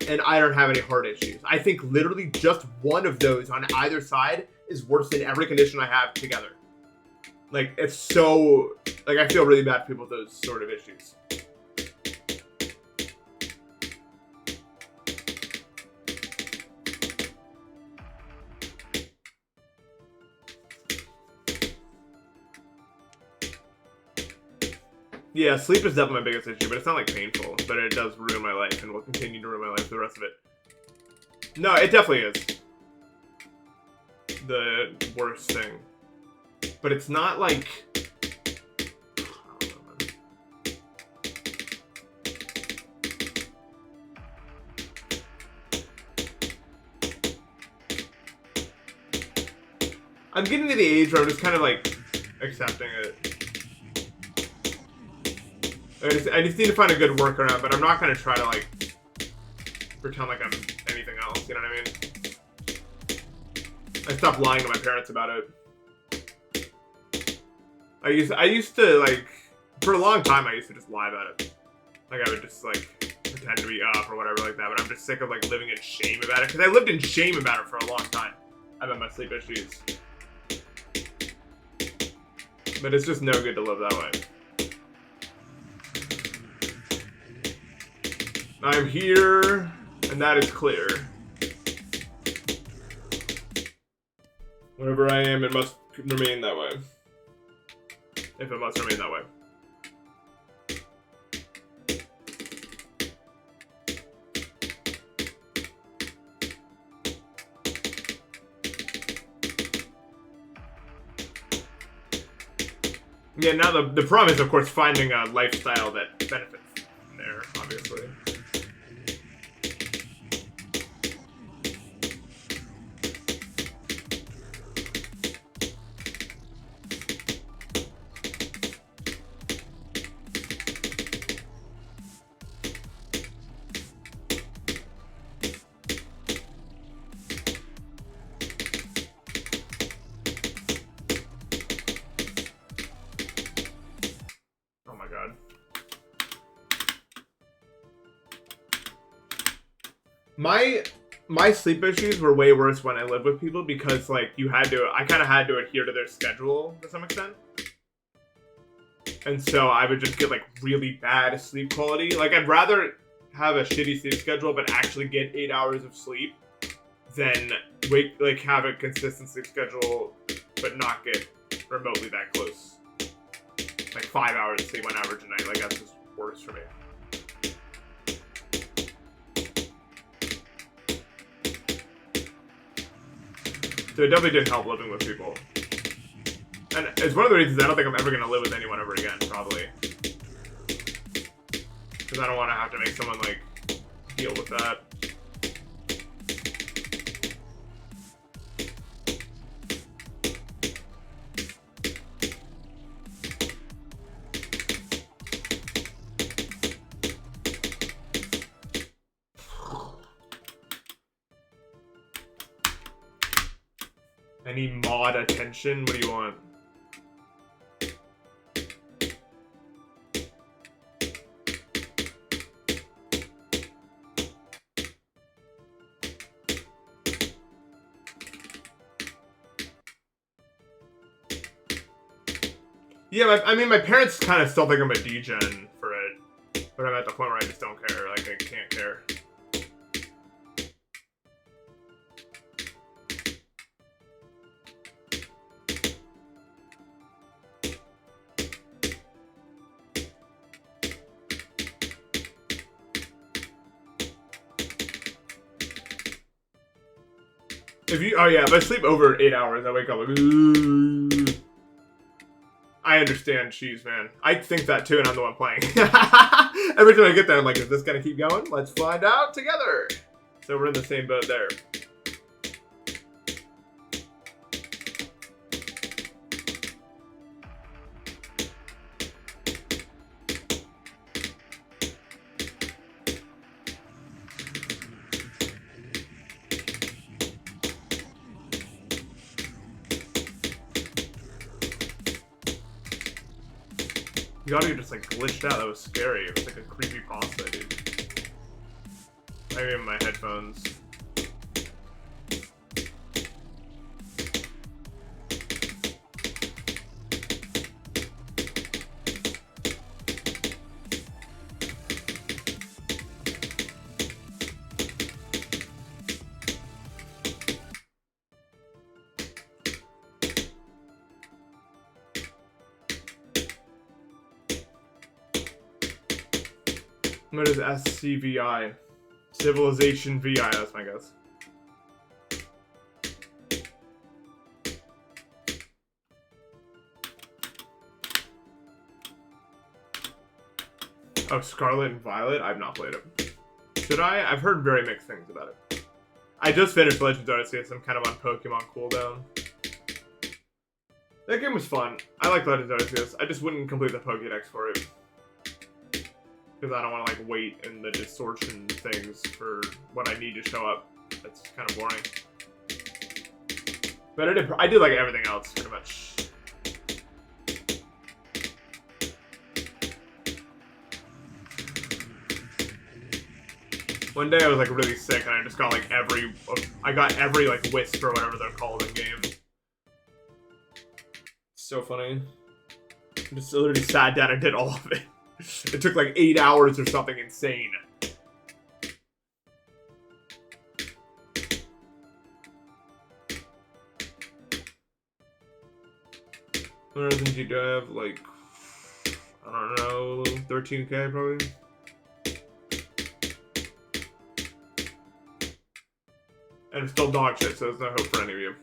and I don't have any heart issues. I think literally just one of those on either side is worse than every condition I have together. Like, it's so, like, I feel really bad for people with those sort of issues. Yeah, sleep is definitely my biggest issue, but it's not like painful. But it does ruin my life, and will continue to ruin my life for the rest of it. No, it definitely is the worst thing. But it's not like... I'm getting to the age where I'm just kind of like accepting it. I just need to find a good workaround, but I'm not going to try to like pretend like I'm anything else, you know what I mean? I stopped lying to my parents about it. I used to like, for a long time I used to just lie about it. Like I would just like pretend to be up or whatever like that, but I'm just sick of like living in shame about it, because I lived in shame about it for a long time about my sleep issues. But it's just no good to live that way. I'm here, and that is clear. Wherever I am, it must remain that way. If it must remain that way. Yeah, now the problem is, of course, finding a lifestyle that benefits from there, obviously. Oh my god. My sleep issues were way worse when I lived with people, because like I kind of had to adhere to their schedule to some extent. And so I would just get like really bad sleep quality. Like I'd rather have a shitty sleep schedule but actually get 8 hours of sleep than have a consistent sleep schedule but not get remotely that close. Like 5 hours of sleep on average a night. Like that's just worse for me. So it definitely didn't help living with people. And it's one of the reasons I don't think I'm ever going to live with anyone ever again, probably. Because I don't want to have to make someone, like, deal with that. Any mod attention? What do you want? Yeah, I mean, my parents kind of still think I'm a degen for it, but I'm at the point where I just don't care. Like, I can't care. If I sleep over 8 hours, I wake up like, ooh. I understand cheese, man. I think that too, and I'm the one playing. Every time I get there, I'm like, is this gonna keep going? Let's find out together. So we're in the same boat there. The audio just like glitched out. That was scary. It was like a creepy pasta, dude. Maybe in my headphones. What is SCVI? Civilization VI, that's my guess. Oh, Scarlet and Violet? I've not played it. Should I? I've heard very mixed things about it. I just finished Legends Arceus. I'm kind of on Pokemon cooldown. That game was fun. I like Legends Arceus. I just wouldn't complete the Pokédex for it. Because I don't want to, like, wait in the distortion things for what I need to show up. That's kind of boring. But I did like everything else, pretty much. One day I was like really sick and I just got like every like wisp or whatever they're called in game. So funny. I just literally sat down and did all of it. It took like 8 hours or something insane. What other things you have? Like, I don't know, 13K probably. And it's still dog shit, so there's no hope for any of you.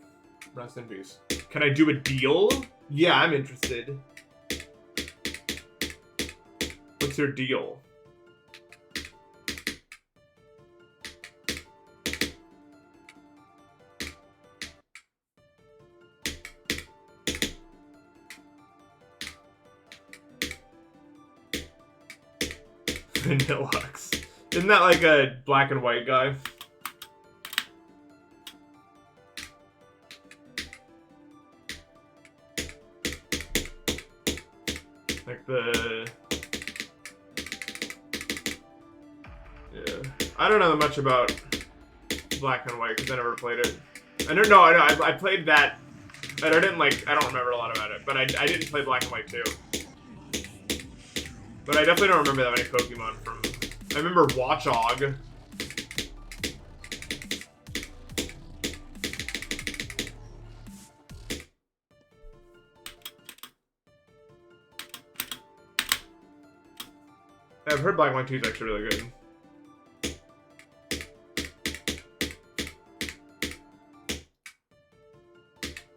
Rest in peace. Can I do a deal? Yeah, I'm interested. What's your deal? Vanillux. Isn't that like a black and white guy? Like the... Yeah. I don't know much about black and white because I never played it. I don't know, I played that, but I didn't like, I don't remember a lot about it, but I didn't play black and white too. But I definitely don't remember that many Pokemon from... I remember Watchog. I've heard Black and White 2 is actually really good.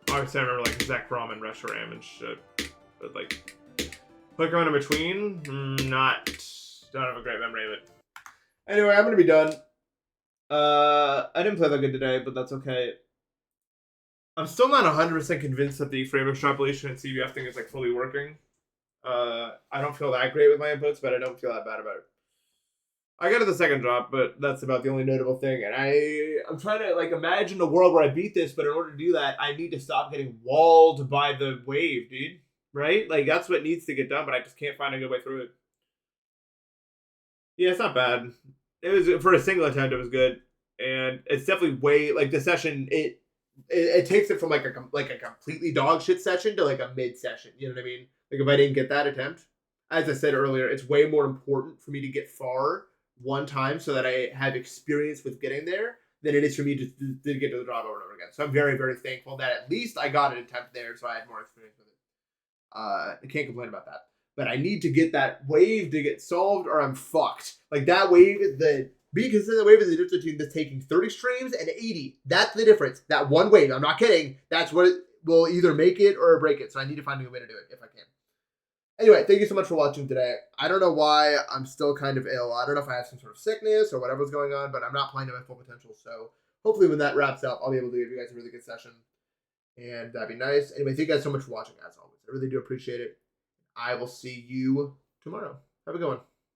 Obviously I remember like Zekrom and Reshiram and shit. But like... Pokemon in between? Don't have a great memory of it. Anyway, I'm gonna be done. I didn't play that good today, but that's okay. I'm still not 100% convinced that the frame extrapolation and CBF thing is like fully working. I don't feel that great with my inputs, but I don't feel that bad about it. I got to the second drop, but that's about the only notable thing. And I'm trying to like imagine a world where I beat this, but in order to do that, I need to stop getting walled by the wave, dude. Right? Like, that's what needs to get done, but I just can't find a good way through it. Yeah, it's not bad. It was, for a single attempt, it was good. And it's definitely way, like, the session, it takes it from, like a completely dog shit session to, like, a mid-session. You know what I mean? Like, if I didn't get that attempt, as I said earlier, it's way more important for me to get far one time so that I have experience with getting there than it is for me to get to the drop over and over again. So I'm very, very thankful that at least I got an attempt there so I had more experience with it. I can't complain about that. But I need to get that wave to get solved or I'm fucked. Like that wave, because the wave is the difference between this taking 30 streams and 80. That's the difference. That one wave, I'm not kidding. That's what it will either make it or break it. So I need to find a new way to do it if I can. Anyway, thank you so much for watching today. I don't know why I'm still kind of ill. I don't know if I have some sort of sickness or whatever's going on, but I'm not playing to my full potential. So hopefully when that wraps up, I'll be able to give you guys a really good session. And that'd be nice. Anyway, thank you guys so much for watching, as always. I really do appreciate it. I will see you tomorrow. Have a good one.